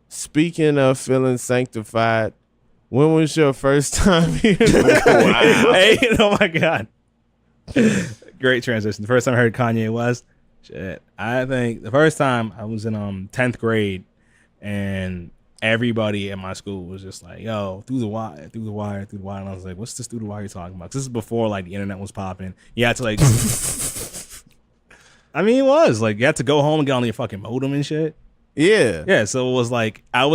Speaking of feeling sanctified, when was your first time here? Wow. Hey, oh my God. Great transition. The first time I heard Kanye West, shit. I think the first time I was in 10th grade, and everybody at my school was just like, yo, through the wire. And I was like, what's this through the wire you're talking about? 'Cause this is before like the internet was popping. You had to like, I mean, it was like you had to go home and get on your fucking modem and shit. Yeah. Yeah. So it was like, I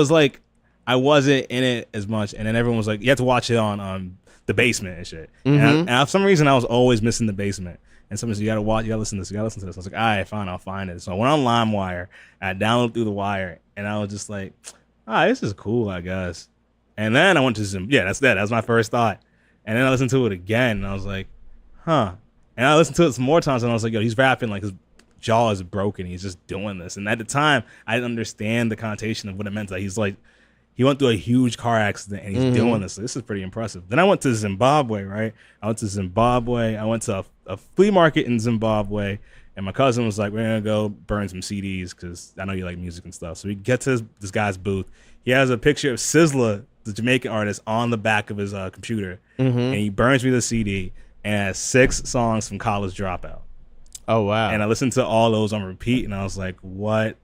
wasn't in it as much. And then everyone was like, you have to watch it on the basement and shit. And for some reason, I was always missing the basement. And someone said, you gotta listen to this, I was like, all right, fine, I'll find it. So I went on LimeWire, I downloaded Through the Wire, and I was just like, this is cool, I guess. And then I went to Zim. Yeah, that's that. That was my first thought. And then I listened to it again, and I was like, huh. And I listened to it some more times, and I was like, yo, he's rapping like his jaw is broken. He's just doing this. And at the time, I didn't understand the connotation of what it meant. That he's like, he went through a huge car accident, and he's doing this. So this is pretty impressive. Then I went to Zimbabwe, right? I went to a flea market in Zimbabwe, and my cousin was like, we're going to go burn some CDs because I know you like music and stuff. So we get to this guy's booth. He has a picture of Sizzla, the Jamaican artist, on the back of his computer, and he burns me the CD and has 6 songs from College Dropout. Oh, wow. And I listened to all those on repeat, and I was like, what?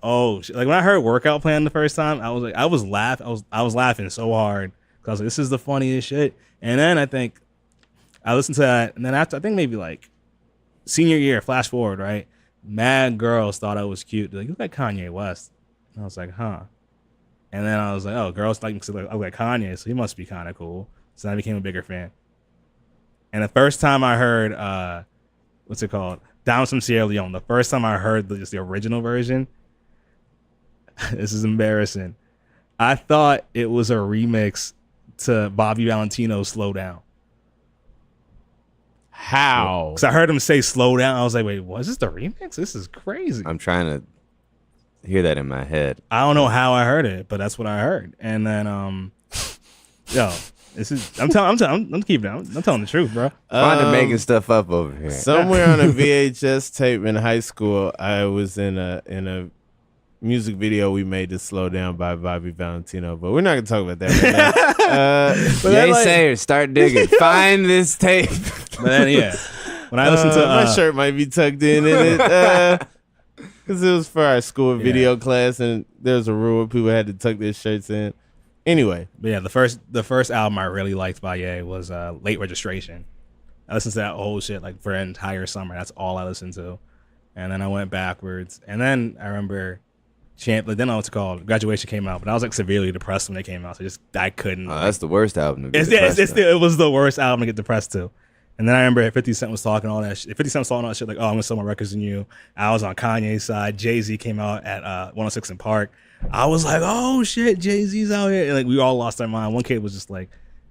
Oh, shit. Like when I heard Workout Plan the first time, I was laughing so hard because I was like, this is the funniest shit. And then I think I listened to that, and then after, I think maybe like senior year, flash forward, right? Mad girls thought I was cute. They're like, you look like Kanye West. And I was like, huh. And then I was like, oh, girls like me because I look like Kanye, so he must be kind of cool. So I became a bigger fan. And the first time I heard, what's it called? Down from Sierra Leone. The first time I heard just the original version, this is embarrassing. I thought it was a remix to Bobby Valentino's Slow Down. How? Because I heard him say slow down. I was like, wait, was this the remix? This is crazy. I'm trying to hear that in my head. I don't know how I heard it, but that's what I heard. And then, yo, this is, I'm telling the truth, bro. Wanda making stuff up over here. Somewhere on a VHS tape in high school, I was in a music video we made to Slow Down by Bobby Valentino, but we're not gonna talk about that right now. Yay sayers, start digging. Find this tape. But then, yeah, when I listened to my shirt might be tucked in it because it was for our school video class, and there's a rule where people had to tuck their shirts in. Anyway, but yeah, the first album I really liked by Ye was Late Registration. I listened to that whole shit like for an entire summer. That's all I listened to, and then I went backwards, and then I remember. Then I know what's called. Graduation came out, but I was like severely depressed when they came out. So I couldn't. That's the worst album to get it was the worst album to get depressed to. And then I remember 50 Cent was talking all that shit. 50 Cent was talking all that shit like, oh, I'm gonna sell my records than you. I was on Kanye's side. Jay-Z came out at 106 in Park. I was like, oh shit, Jay-Z's out here. And like we all lost our mind. One kid was just like,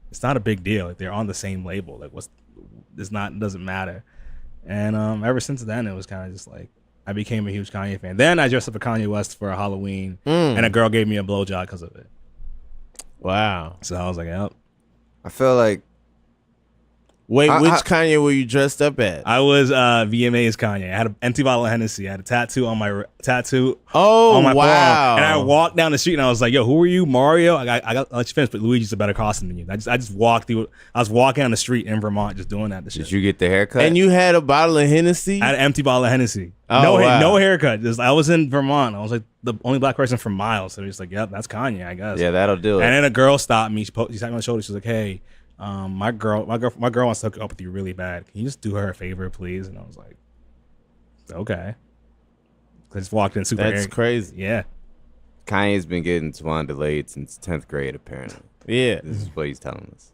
it's not a big deal. Like they're on the same label. Like it doesn't matter. And ever since then it was kind of just like I became a huge Kanye fan. Then I dressed up for Kanye West for a Halloween, and a girl gave me a blowjob because of it. wow. So I was like, yep. I feel like Wait, which Kanye were you dressed up at? I was VMA's Kanye. I had an empty bottle of Hennessy. I had a tattoo on my Oh, on my wow. palm. And I walked down the street and I was like, yo, who are you, Mario? I got I'll let you finish, but Luigi's a better costume than you. I just walked through. I was walking down the street in Vermont just doing that. Did you get the haircut? And you had a bottle of Hennessy? I had an empty bottle of Hennessy. Oh, wow. No haircut. I was in Vermont. I was like the only black person for miles. So just like, yep, that's Kanye, I guess. Yeah, that'll do it. And then a girl stopped me. She tapped me on the shoulder. She was like, hey, my girl wants to hook up with you really bad. Can you just do her a favor, please? And I was like, okay. I just walked in super That's arrogant. crazy. Yeah. Kanye's been getting Tawanda laid since 10th grade, apparently. Yeah. This is what he's telling us.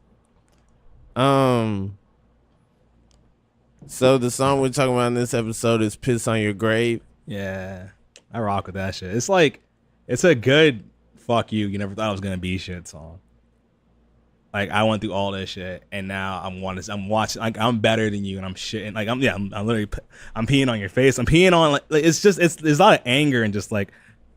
So the song we're talking about in this episode is Piss on Your Grave. Yeah. I rock with that shit. It's like, it's a good fuck you. You never thought it was going to be shit song. Like I went through all this shit, and now I'm watching. Like I'm better than you, and I'm shitting. Like I'm literally I'm peeing on your face. I'm peeing on like it's there's a lot of anger and just like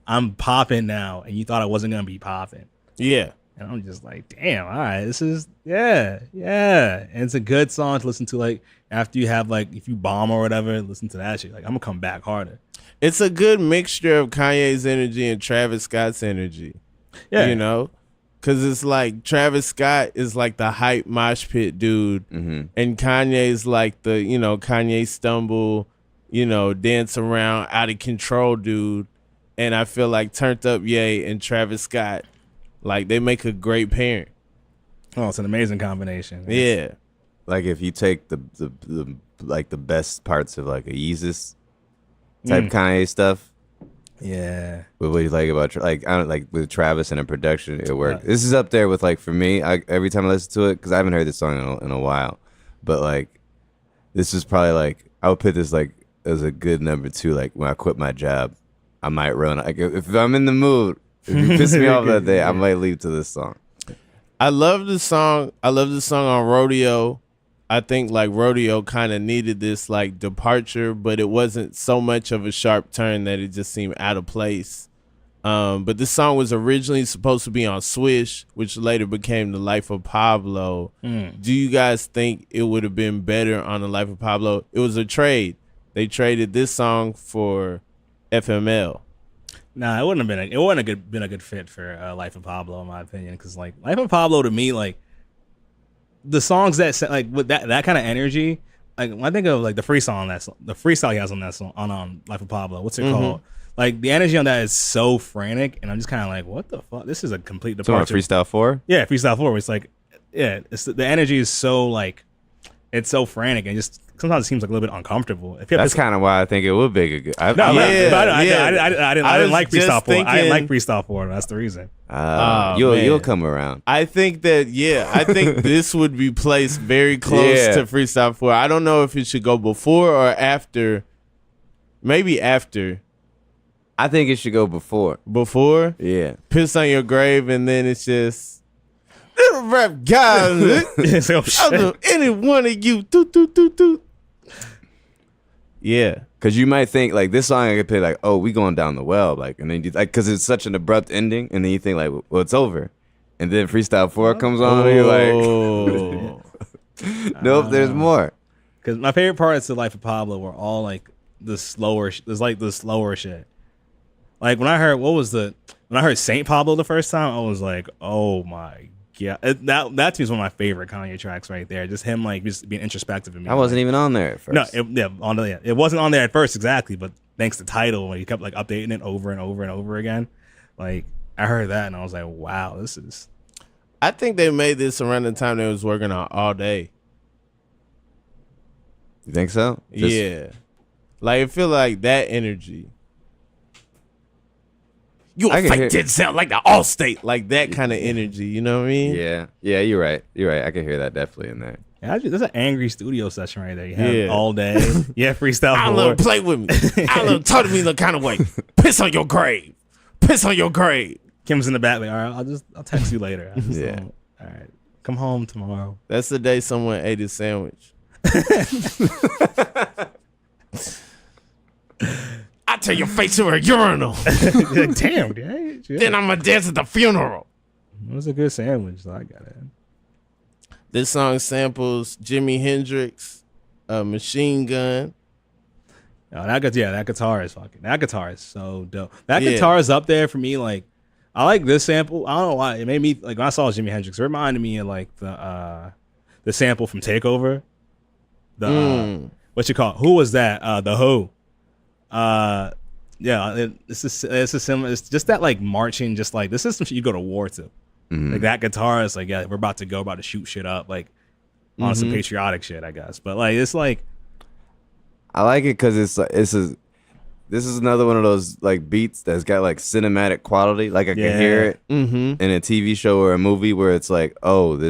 I'm popping now, and you thought I wasn't gonna be popping. Yeah. And I'm just like, damn, all right, this is yeah. And it's a good song to listen to like after you have like if you bomb or whatever, listen to that shit. Like I'm gonna come back harder. It's a good mixture of Kanye's energy and Travis Scott's energy. Yeah, You know? Because it's like Travis Scott is like the hype mosh pit dude, and Kanye's like the, Kanye stumble, dance around out of control dude. And I feel like Turned Up Ye and Travis Scott, like they make a great parent. Oh, it's an amazing combination. Yeah. Like if you take the like the best parts of like a Yeezus type Kanye stuff. Yeah. What do you like about like I don't like with Travis and the production? It worked. This is up there with like for me. Every time I listen to it, because I haven't heard this song in a while, but like this is probably like I would put this like as a good number 2. Like when I quit my job, I might run. Like if I'm in the mood, if you piss me off that day, I might leave to this song. I love the song. I love the song on Rodeo. I think like Rodeo kind of needed this like departure, but it wasn't so much of a sharp turn that it just seemed out of place. But this song was originally supposed to be on Swish, which later became The Life of Pablo. Do you guys think it would have been better on The Life of Pablo? It was a trade. They traded this song for FML. Nah, it wouldn't have been a good fit for Life of Pablo in my opinion, because like Life of Pablo to me like. The songs that like with that kind of energy, like when I think of like the freestyle he has on that song on Life of Pablo. What's it called? Like the energy on that is so frantic, and I'm just kind of like, what the fuck? This is a complete departure. Freestyle 4? Yeah, Freestyle 4. It's like, yeah, the energy is so like, it's so frantic, and just sometimes it seems like a little bit uncomfortable. That's kind of why I think it would be a good. I didn't like Freestyle 4. Thinking, I didn't like Freestyle 4. That's the reason. You'll come around. I think that I think this would be placed very close to Freestyle 4. I don't know if it should go before or after. Maybe after. I think it should go before. Before? Yeah. Piss on Your Grave, and then it's just little rap guys. I'll do any one of you. Do. Yeah. Because you might think, like, this song I could play, like, oh, we going down the well. Like, and then, like, because it's such an abrupt ending. And then you think, like, well, it's over. And then Freestyle 4 comes on, and you're like, nope, there's more. Because my favorite parts of Life of Pablo were all, like, the slower shit. Like, when I heard Saint Pablo the first time, I was like, oh, my God. That to me is one of my favorite Kanye tracks right there. Just him, like, just being introspective of me. I wasn't even on there at first. No, it wasn't on there at first, exactly, but thanks to Tidal, when he kept, like, updating it over and over and over again, like, I heard that, and I was like, wow, this is... I think they made this around the time they was working on All Day. You think so? Yeah. Like, I feel like that energy... You a fight Denzel like the Allstate, like that kind of energy. You know what I mean? Yeah, you're right. I can hear that definitely in there. Yeah, there's an angry studio session right there. You have All Day. Yeah, Freestyle 4. I love play with me. I love talk to me the kind of way. Piss on your grave. Piss on your grave. Kim's in the back. Like, all right, I'll text you later. All right, come home tomorrow. That's the day someone ate his sandwich. I tell your face to a urinal. Like, damn, dude. Then I'm gonna dance at the funeral. It was a good sandwich, so I got it. This song samples Jimi Hendrix, Machine Gun. Oh, that guitar is so dope. That guitar is up there for me. Like, I like this sample. I don't know why. It made me like when I saw Jimi Hendrix. It reminded me of like the sample from Takeover. What you call it? Who was that? The Who. It's a similar. It's just that like marching, just like this is some shit you go to war to. Like that guitar is like, yeah, we're about to shoot shit up, like on some patriotic shit, I guess. But like it's like, I like it because this is another one of those like beats that's got like cinematic quality. Like I can hear it in a TV show or a movie where it's like, oh,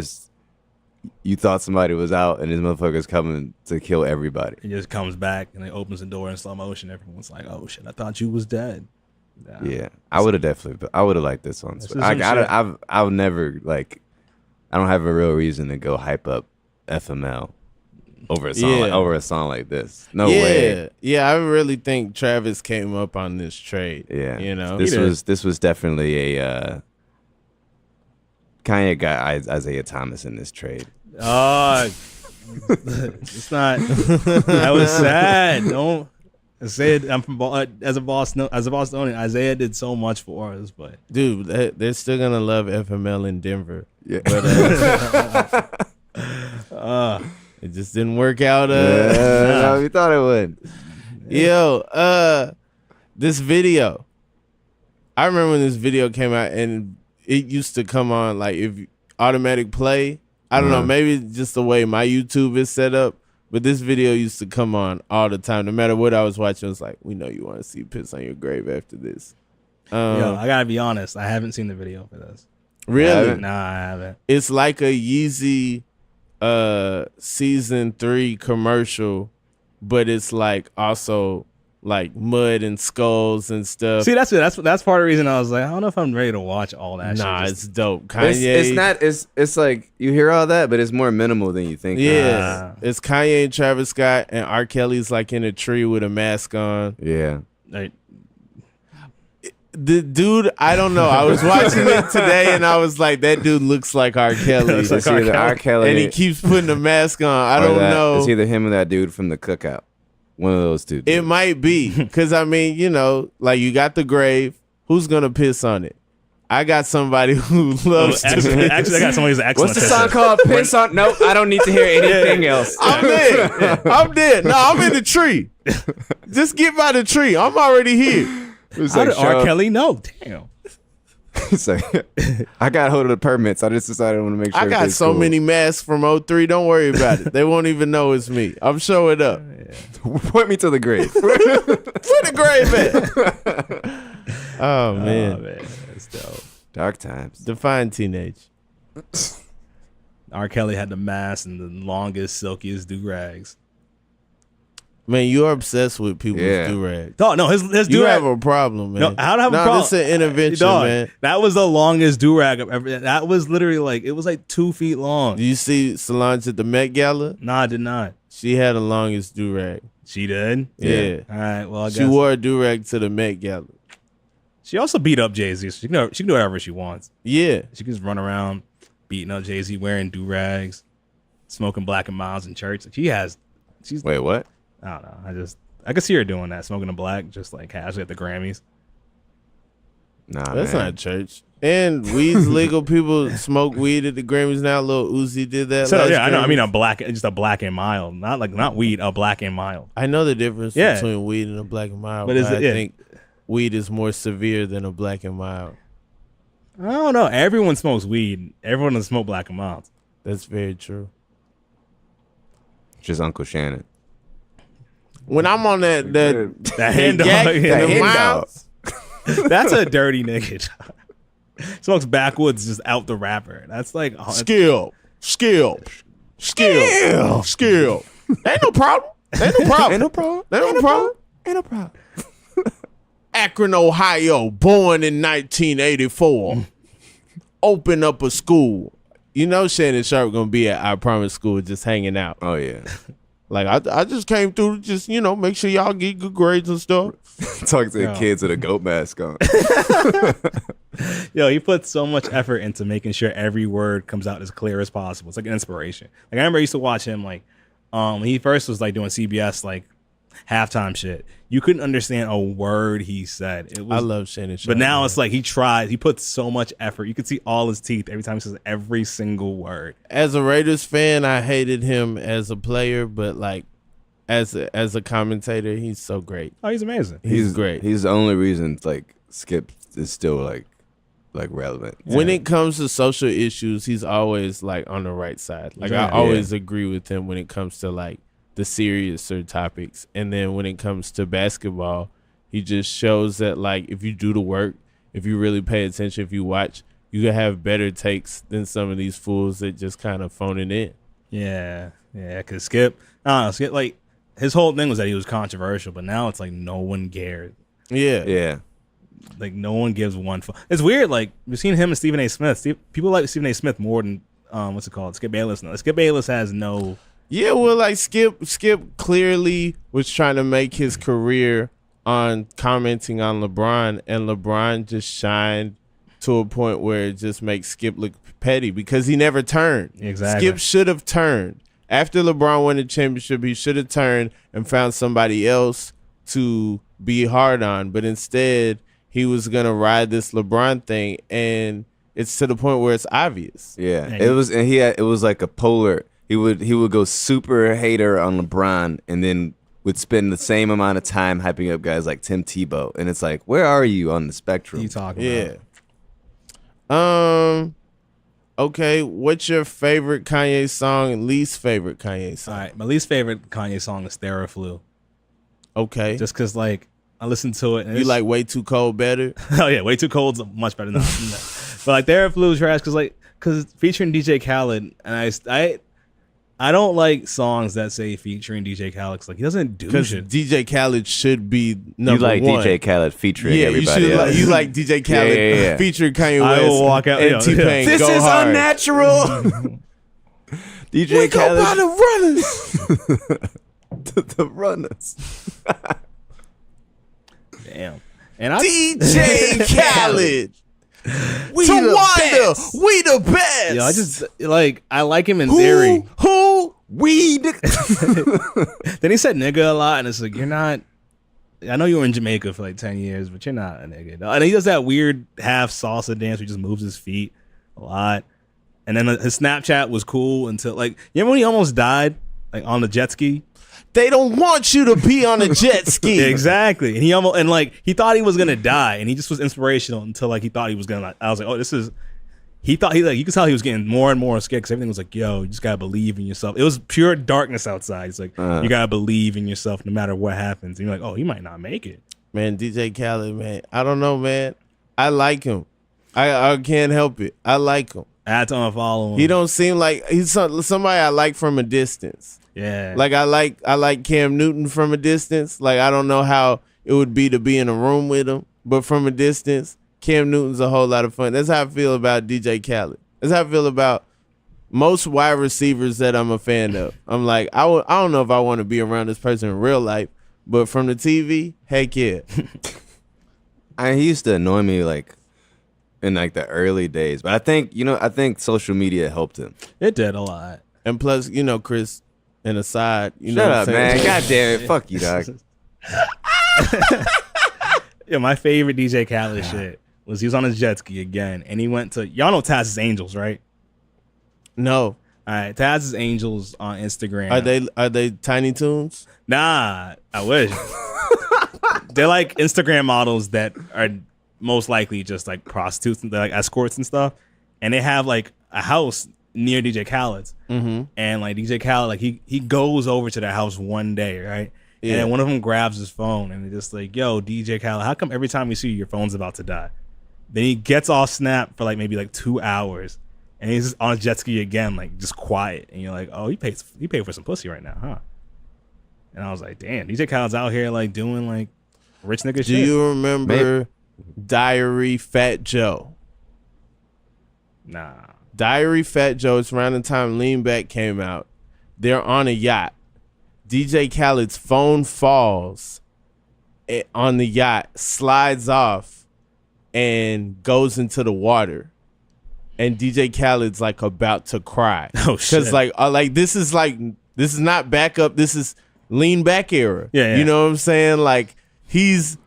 you thought somebody was out and this motherfucker's coming to kill everybody. It just comes back and it opens the door in slow motion. Everyone's like, oh shit, I thought you was dead. Yeah, I would have liked this one. I've never like I don't have a real reason to go hype up FML over a song like this. No way. Yeah, I really think Travis came up on this trade. Yeah, you know, this was definitely a Kanye got Isaiah Thomas in this trade. It's not. That was sad. Don't. Isaiah, I'm from as a Bostonian. Isaiah did so much for us, but dude, they're still gonna love FML in Denver. Yeah, but it just didn't work out. No, we thought it would. Yo, this video. I remember when this video came out, and it used to come on like if automatic play. I don't know, maybe it's just the way my YouTube is set up. But this video used to come on all the time. No matter what I was watching, it was like, we know you want to see piss on your grave after this. Yo, I gotta be honest, I haven't seen the video for this. Really? Nah, I haven't. It's like a Yeezy season 3 commercial, but it's like also like mud and skulls and stuff. See, that's part of the reason I was like, I don't know if I'm ready to watch all that shit. Nah, it's dope. Kanye. It's not. It's like you hear all that, but it's more minimal than you think. Yeah, it's Kanye and Travis Scott, and R. Kelly's like in a tree with a mask on. Yeah. The dude, I don't know. I was watching it today, and I was like, that dude looks like R. Kelly. It's either R. Kelly, and he keeps putting a mask on. I don't know. It's either him or that dude from the Cookout. One of those two. It might be because I mean, you know, like you got the grave. Who's gonna piss on it? I got somebody who loves to piss. Actually, I got somebody who's excellent. What's the song called? Piss on? Nope, I don't need to hear anything else. I'm dead. I'm dead. No, I'm in the tree. Just get by the tree. I'm already here. How did R. Kelly know? Damn. So, I got hold of the permits. I just decided I want to make sure. I got so many masks from 03. Don't worry about it. They won't even know it's me. I'm showing up. Point me to the grave. Where the grave at? Oh man, That's dope. Dark times. Define teenage. R. Kelly had the mask and the longest, silkiest do-rags. Man, you're obsessed with people's do-rags. No, his do-rag. You have a problem, man. No, how do I have a problem? This is an intervention, man. That was the longest do-rag I've ever. That was literally like, it was like 2 feet long. Do you see Solange at the Met Gala? No, I did not. She had the longest do-rag. She did? Yeah. All right, well, I guess. She wore a do-rag to the Met Gala. She also beat up Jay-Z. So she can do whatever she wants. Yeah. She can just run around beating up Jay-Z, wearing do-rags, smoking Black and Milds in church. She's Wait, what? I don't know. I could see her doing that, smoking a black, just like casually at the Grammys. Nah, that's man. not church. And weed's legal. People smoke weed at the Grammys now. Lil Uzi did that. So yeah, I know. I Grammys. mean just a black and mild, not weed, a black and mild. I know the difference between weed and a black and mild, but I think weed is more severe than a black and mild. I don't know. Everyone smokes weed. Everyone doesn't smoke black and milds. That's very true. Just Uncle Shannon. When I'm on that hand dog, that's a dirty nigga. Smokes backwoods just out the rapper. That's like skill. Ain't no problem. Akron, Ohio, born in 1984. Open up a school. You know Shannon Sharp gonna be at I Promise School just hanging out. Oh yeah. Like I just came through to just, make sure y'all get good grades and stuff. Talking to the kids with a goat mask on. Yo, he puts so much effort into making sure every word comes out as clear as possible. It's like an inspiration. Like I remember I used to watch him when he first was like doing CBS like halftime shit. You couldn't understand a word he said. I love Shannon Sharp. But now it's like he puts so much effort. You could see all his teeth every time he says every single word. As a Raiders fan, I hated him as a player, but like as a commentator, he's so great. Oh, he's amazing. He's great. He's the only reason like Skip is still like relevant. When it comes to social issues, he's always like on the right side. Like I always agree with him when it comes to like the seriouser topics. And then when it comes to basketball, he just shows that like if you do the work, if you really pay attention, if you watch, you can have better takes than some of these fools that just kind of phone it in. Yeah, because Skip, like his whole thing was that he was controversial, but now it's like no one cares. Yeah. Like no one gives one fuck. It's weird. Like we've seen him and Stephen A. Smith. People like Stephen A. Smith more than what's it called? Skip Bayless. No, Skip Bayless has no. Yeah, well, like Skip clearly was trying to make his career on commenting on LeBron, and LeBron just shined to a point where it just makes Skip look petty because he never turned. Exactly. Skip should have turned. After LeBron won the championship, he should have turned and found somebody else to be hard on, but instead he was gonna ride this LeBron thing, and it's to the point where it's obvious. Yeah, it was, and it was like a polar. He would go super hater on LeBron, and then would spend the same amount of time hyping up guys like Tim Tebow, and it's like, where are you on the spectrum? What are you talking about? Okay, what's your favorite Kanye song and least favorite Kanye song? All right, my least favorite Kanye song is Theraflu. Okay, Just because like I listened to it. And you like Way Too Cold better? Oh yeah, Way Too Cold's much better than that. But like Theraflu is trash because featuring DJ Khaled, and I don't like songs that say featuring DJ Khaled. 'Cause, like he doesn't do Because shit. DJ Khaled should be number you like one. DJ Khaled featuring Yeah, everybody you should. else. You like DJ Khaled Yeah. featuring Kanye I West will walk out, and yo, T-Pain. This Go is hard. unnatural. DJ We go by Khaled. the runners. The runners. Damn. And I DJ Khaled. We Towanda, the best. We the best. Yo, I just like I like him in theory. Who? Weed. Then he said nigga a lot, and it's like you're not. I know you were in Jamaica for like 10 years, but you're not a nigga. And he does that weird half salsa dance where he just moves his feet a lot. And then his Snapchat was cool until like you remember when he almost died like on the jet ski. They don't want you to be on a jet ski. Exactly. And he almost and like he thought he was gonna die, and he just was inspirational until like he thought he was gonna. I was like, oh, this is. He thought he like you could tell he was getting more and more scared because everything was like, yo, you just gotta believe in yourself. It was pure darkness outside. He's like, you gotta believe in yourself no matter what happens. And you're like, oh, he might not make it. Man, DJ Khaled, man. I don't know, man. I like him. I can't help it. I like him. I had to unfollow him. He don't seem like he's somebody I like from a distance. Yeah. Like I like Cam Newton from a distance. Like I don't know how it would be to be in a room with him, but from a distance, Cam Newton's a whole lot of fun. That's how I feel about DJ Khaled. That's how I feel about most wide receivers that I'm a fan of. I'm like, I don't know if I want to be around this person in real life, but from the TV, heck yeah. He used to annoy me like in like the early days, but I think social media helped him. It did a lot. And plus, Chris, and aside, Shut know up, what I'm man. saying? God damn it. Fuck you, dog. Yeah, my favorite DJ Khaled shit was he was on his jet ski again, and he went to y'all know Taz's Angels, right? No. All right, Taz's Angels on Instagram. Are they Tiny Toons? Nah, I wish. They're like Instagram models that are most likely just like prostitutes and they're like escorts and stuff, and they have like a house near DJ Khaled's, and like DJ Khaled, like he goes over to their house one day, right? Yeah. And then one of them grabs his phone and they're just like, yo, DJ Khaled, how come every time we see you, your phone's about to die? Then he gets off Snap for like maybe like 2 hours, and he's just on a jet ski again, like just quiet. And you're like, oh, he paid for some pussy right now, huh? And I was like, damn, DJ Khaled's out here like doing like rich nigga shit. Do you remember Diary Fat Joe? Nah. Diary Fat Joe, it's around the time Lean Back came out. They're on a yacht. DJ Khaled's phone falls on the yacht, slides off, and goes into the water. And DJ Khaled's like about to cry. Oh shit! Because this is not backup. This is Lean Back era. Yeah. You know what I'm saying? Like he's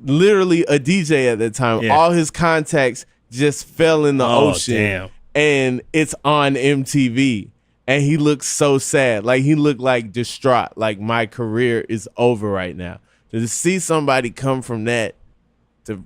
literally a DJ at that time. Yeah. All his contacts just fell in the ocean. Damn. And it's on MTV. And he looks so sad. Like he looked like distraught. Like my career is over right now. To see somebody come from that to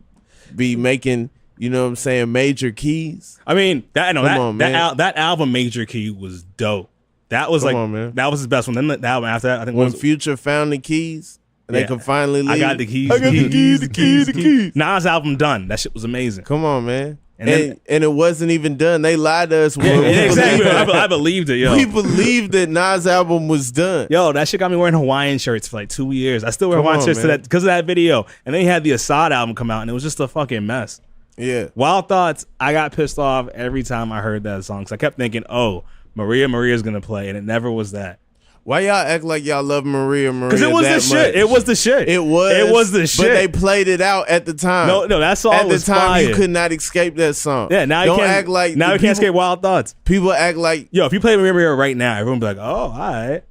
be making, you know what I'm saying, major keys. I mean, that man. album Major Key was dope. That was man. that was his best one. Then the album after that, I think When was Future found the keys and they could finally leave. I got the keys. I got the keys. Nas album done. That shit was amazing. Come on, man. And And it wasn't even done. They lied to us. Yeah, exactly. I believed it, yo. We believed that Nas' album was done. Yo, that shit got me wearing Hawaiian shirts for like 2 years. I still wear Come Hawaiian on, shirts to man. that because of that video. And then he had the Assad album come out, and it was just a fucking mess. Yeah. Wild Thoughts, I got pissed off every time I heard that song. So I kept thinking, oh, Maria's going to play, and it never was that. Why y'all act like y'all love Maria? Because it was that the shit. much? It was the shit. It was the shit. But they played it out at the time. No, that song at was the time fire. you could not escape that song. Yeah, now don't you can't act like now you can't escape Wild Thoughts. People act like Yo, if you play Maria right now, everyone would be like, oh, all right.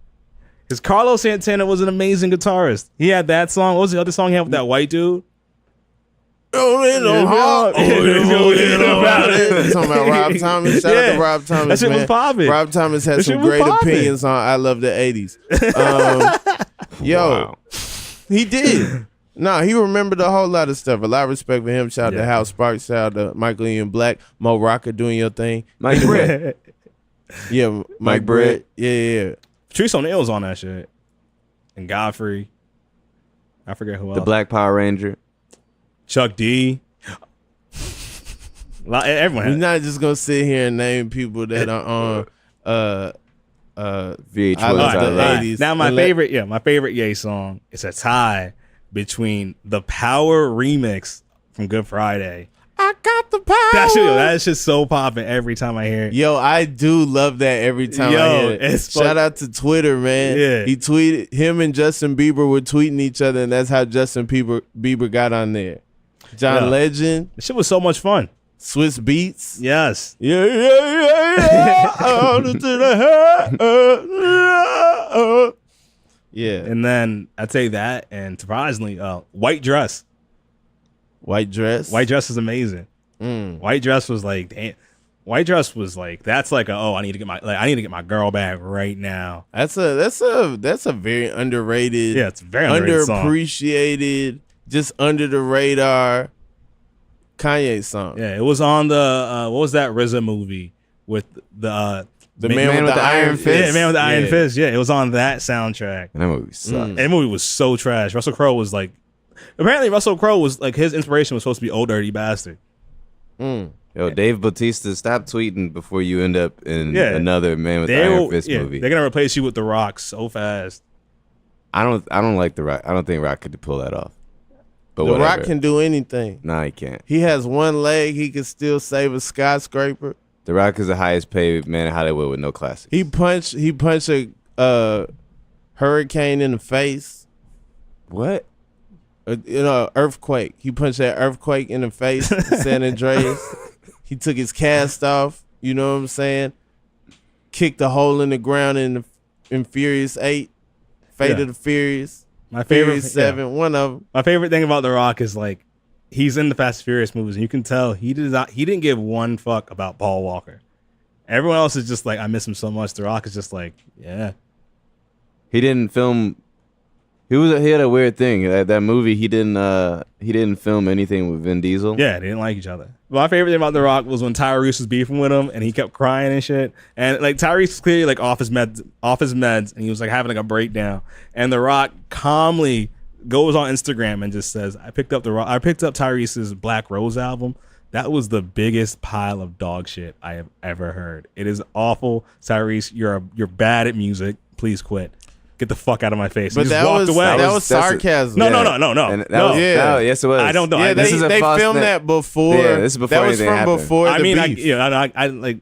Because Carlos Santana was an amazing guitarist. He had that song. What was the other song he had with that white dude? talking about Rob Thomas. Shout out to Rob Thomas. That shit man. was popping. Rob Thomas had That some shit was great popping. opinions on I Love the 80s. Yo, he did. No, he remembered a whole lot of stuff. A lot of respect for him. Shout out to Hal Sparks. Shout out to Michael Ian Black. Mo Rocca doing your thing. Mike Brett. Yeah, Mike Brett. Yeah. Patrice O'Neal was on that shit. And Godfrey. I forget who else. The Black Power Ranger. Chuck D. Everyone We're had not just gonna sit here and name people that are on VH1. I Love the Alright, 80s. now my And let- favorite Ye song is a tie between the Power remix from Good Friday. I got the power. That shit's so popping every time I hear it. Yo, I do love that every time I Yo, hear it. it's Shout out to Twitter, man. Yeah. He tweeted, him and Justin Bieber were tweeting each other, and that's how Justin Bieber got on there. John Yeah. Legend, This shit was so much fun. Swiss Beats. Yes. Yeah. Yeah. And then I'd say that, and surprisingly, White Dress. White Dress. White Dress is amazing. White Dress was like, damn. White Dress was like, that's like I need to get my girl back right now. That's a very underrated. Yeah, it's a very underrated song. underappreciated, just under the radar Kanye song. Yeah, it was on the what was that RZA movie with the Man with the Iron Fist. Yeah, Man with the Iron Yeah. Fist. Yeah, it was on that soundtrack. And that movie sucks. And the movie was so trash. Russell Crowe was like, apparently Russell Crowe was like, his inspiration was supposed to be Old Dirty Bastard. Yo, Dave Bautista, stop tweeting before you end up in another Man with the Iron Fist movie. They're gonna replace you with The Rock so fast. I don't like The Rock. I don't think Rock could pull that off. But The whatever. Rock can do anything. Nah, he can't. He has one leg. He can still save a skyscraper. The Rock is the highest paid man in Hollywood with no classics. He punched a hurricane in the face. What? Earthquake. He punched that earthquake in the face in San Andreas. He took his cast off. You know what I'm saying? Kicked a hole in the ground in Furious 8. Fate of the Furious. My favorite Furious 7. One of them. My favorite thing about The Rock is like, he's in the Fast and Furious movies, and you can tell he didn't give one fuck about Paul Walker. Everyone else is just like, I miss him so much. The Rock is just like, yeah. He didn't film. He had a weird thing. That movie, he didn't film anything with Vin Diesel. Yeah, they didn't like each other. My favorite thing about The Rock was when Tyrese was beefing with him, and he kept crying and shit. And like Tyrese was clearly like off his meds, and he was like having like a breakdown. And The Rock calmly goes on Instagram and just says, I picked up Tyrese's Black Rose album. That was the biggest pile of dog shit I have ever heard. It is awful. Tyrese, you're bad at music. Please quit. Get the fuck out of my face. But He just walked away. That was sarcasm. No. And yes, it was. I don't know. Yeah, This is a they false filmed thing. that before. Yeah, this is before that was anything from happened. before I the mean, beef.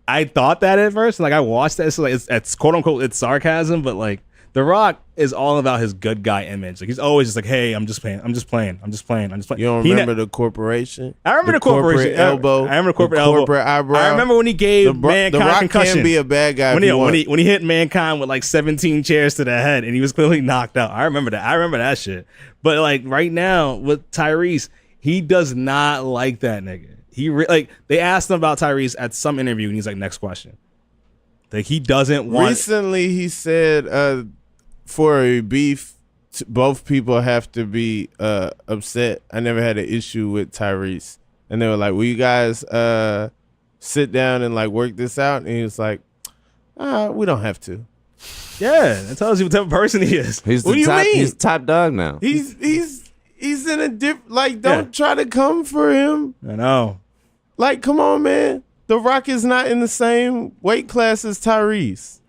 I thought that at first. Like I watched that. So like it's quote unquote it's sarcasm, but like The Rock is all about his good guy image. Like he's always just like, hey, I'm just playing. You don't remember the corporation? I remember the corporation corporate elbow. I remember corporate the elbow. corporate eyebrow. I remember when he gave Mankind the Rock concussion. can be a bad guy when he hit Mankind with like 17 chairs to the head, and he was clearly knocked out. I remember that shit. But like right now with Tyrese, he does not like that nigga. They asked him about Tyrese at some interview, and he's like, next question. Like he doesn't want. Recently, he said for a beef, both people have to be upset. I never had an issue with Tyrese, and they were like, "Will you guys sit down and like work this out?" And he was like, "We don't have to." Yeah, that tells you what type of person he is. He's What do you mean? He's top dog now. He's in a different. Like, don't try to come for him. I know. Like, come on, man. The Rock is not in the same weight class as Tyrese.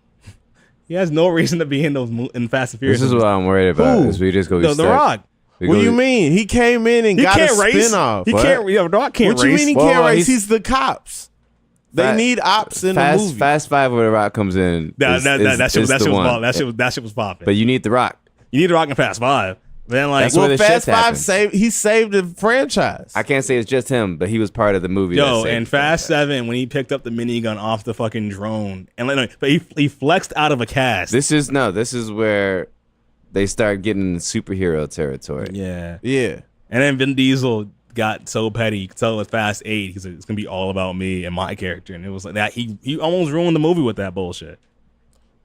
He has no reason to be in those in Fast and Furious. This is what I'm worried about. Who? Is we just go The Rock. What do you mean? He came in and got a spinoff. He can't. Yeah, Rock can't What race. you mean he Well, can't race? he's- He's the cops. They need ops in the movie. Fast Five where The Rock comes in. That shit was one. That shit was popping. But you need The Rock. You need to Rock in Fast Five. Then like, That's where Well, the shit Fast Five happens. he saved the franchise. I can't say it's just him, but he was part of the movie. yo, that saved and the Fast franchise. 7 when he picked up the minigun off the fucking drone and like, but he flexed out of a cast. This is where they start getting in superhero territory. Yeah. Yeah. And then Vin Diesel got so petty. You could tell with Fast 8, he's like, it's gonna be all about me and my character, and it was like that. He almost ruined the movie with that bullshit.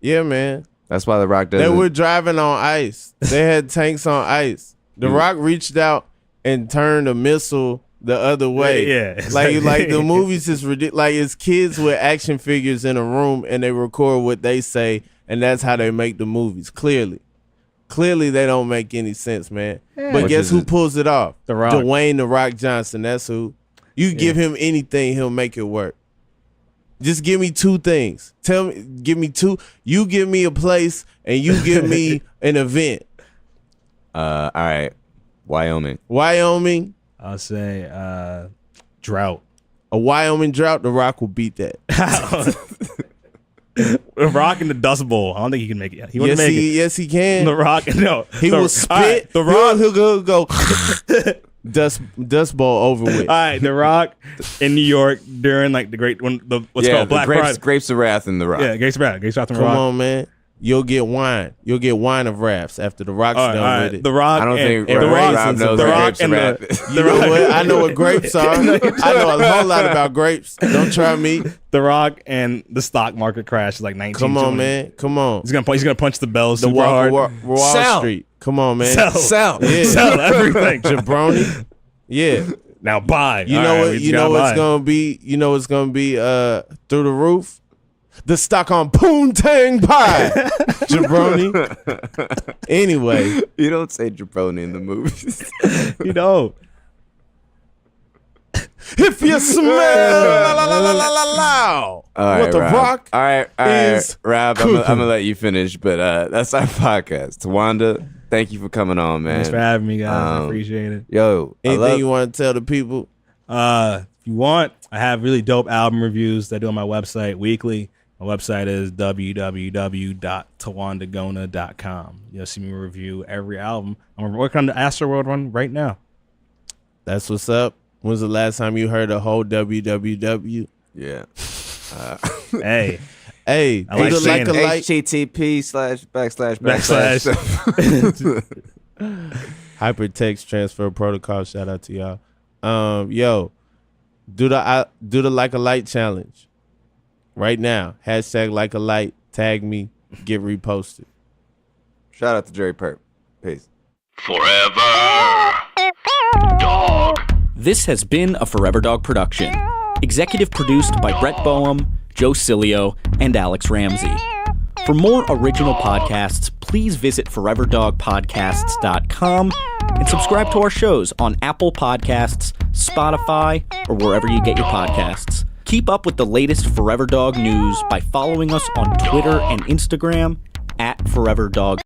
Yeah, man. That's why The Rock They doesn't. were driving on ice. They had tanks on ice. The Rock reached out and turned a missile the other way. Yeah, it's like the movies is ridiculous. Like it's kids with action figures in a room and they record what they say, and that's how they make the movies. Clearly they don't make any sense, man. But Which guess is who it? pulls it off? The Rock. Dwayne "The Rock" Johnson. That's who. You give him anything, he'll make it work. Just give me two things. Give me two. You give me a place, and you give me an event. All right, Wyoming. Wyoming, I'll say drought. a Wyoming drought. The Rock will beat that. The Rock in the Dust Bowl. I don't think he can make it. He wouldn't make it. Yes, he can. The Rock, no. He will spit. All right, the Rock. He'll go. Dust Bowl over with. All right, The Rock in New York during like the great what's called Black Friday. Grapes of Wrath in The Rock. Yeah, Gates Wrath and The Come Rock. on, man. You'll get wine. You'll get wine of raps after The Rock's All done right, with it. The Rock. I don't think and The Rob Rock. knows The what Rock grapes of and wrath the, is. You know what? I know what grapes are. I know a whole lot about grapes. Don't try me. The Rock and the stock market crash is like 19. Come on, man. Come on. He's gonna punch the bell The super hard. Wall Sell. Street. Come on, man. Sell. Yeah. Sell everything. Jabroni. Yeah. Now buy. You All know right, what? we just You know gotta what's buy. gonna be. You know what's gonna be through the roof. The stock on Poontang Pie, Jabroni. Anyway, You don't say jabroni in the movies. You know. if you smell All right, what the Rob. Rock All right, is Rob. I'm cooking. gonna let you finish, but that's our podcast. Tawanda, thank you for coming on, man. Thanks for having me, guys. I Um, appreciate it. Yo, I anything love- you want to tell the people? If you want, I have really dope album reviews that I do on my website weekly. My website is www.tawandagona.com. You'll see me review every album. I'm working on the Astroworld one right now. That's what's up. When's the last time you heard a whole www? Yeah. Hey, Hey, I like do the saying like a it. like. HTTP//// Hypertext transfer protocol. Shout out to y'all. Yo, do the like a light challenge right now. Hashtag like a light. Tag me. Get reposted. Shout out to Jerry Perp. Peace. Forever. Dog. This has been a Forever Dog production. Executive produced by Brett Boehm, Joe Cilio, and Alex Ramsey. For more original podcasts, please visit foreverdogpodcasts.com and subscribe to our shows on Apple Podcasts, Spotify, or wherever you get your podcasts. Keep up with the latest Forever Dog news by following us on Twitter and Instagram @ForeverDog.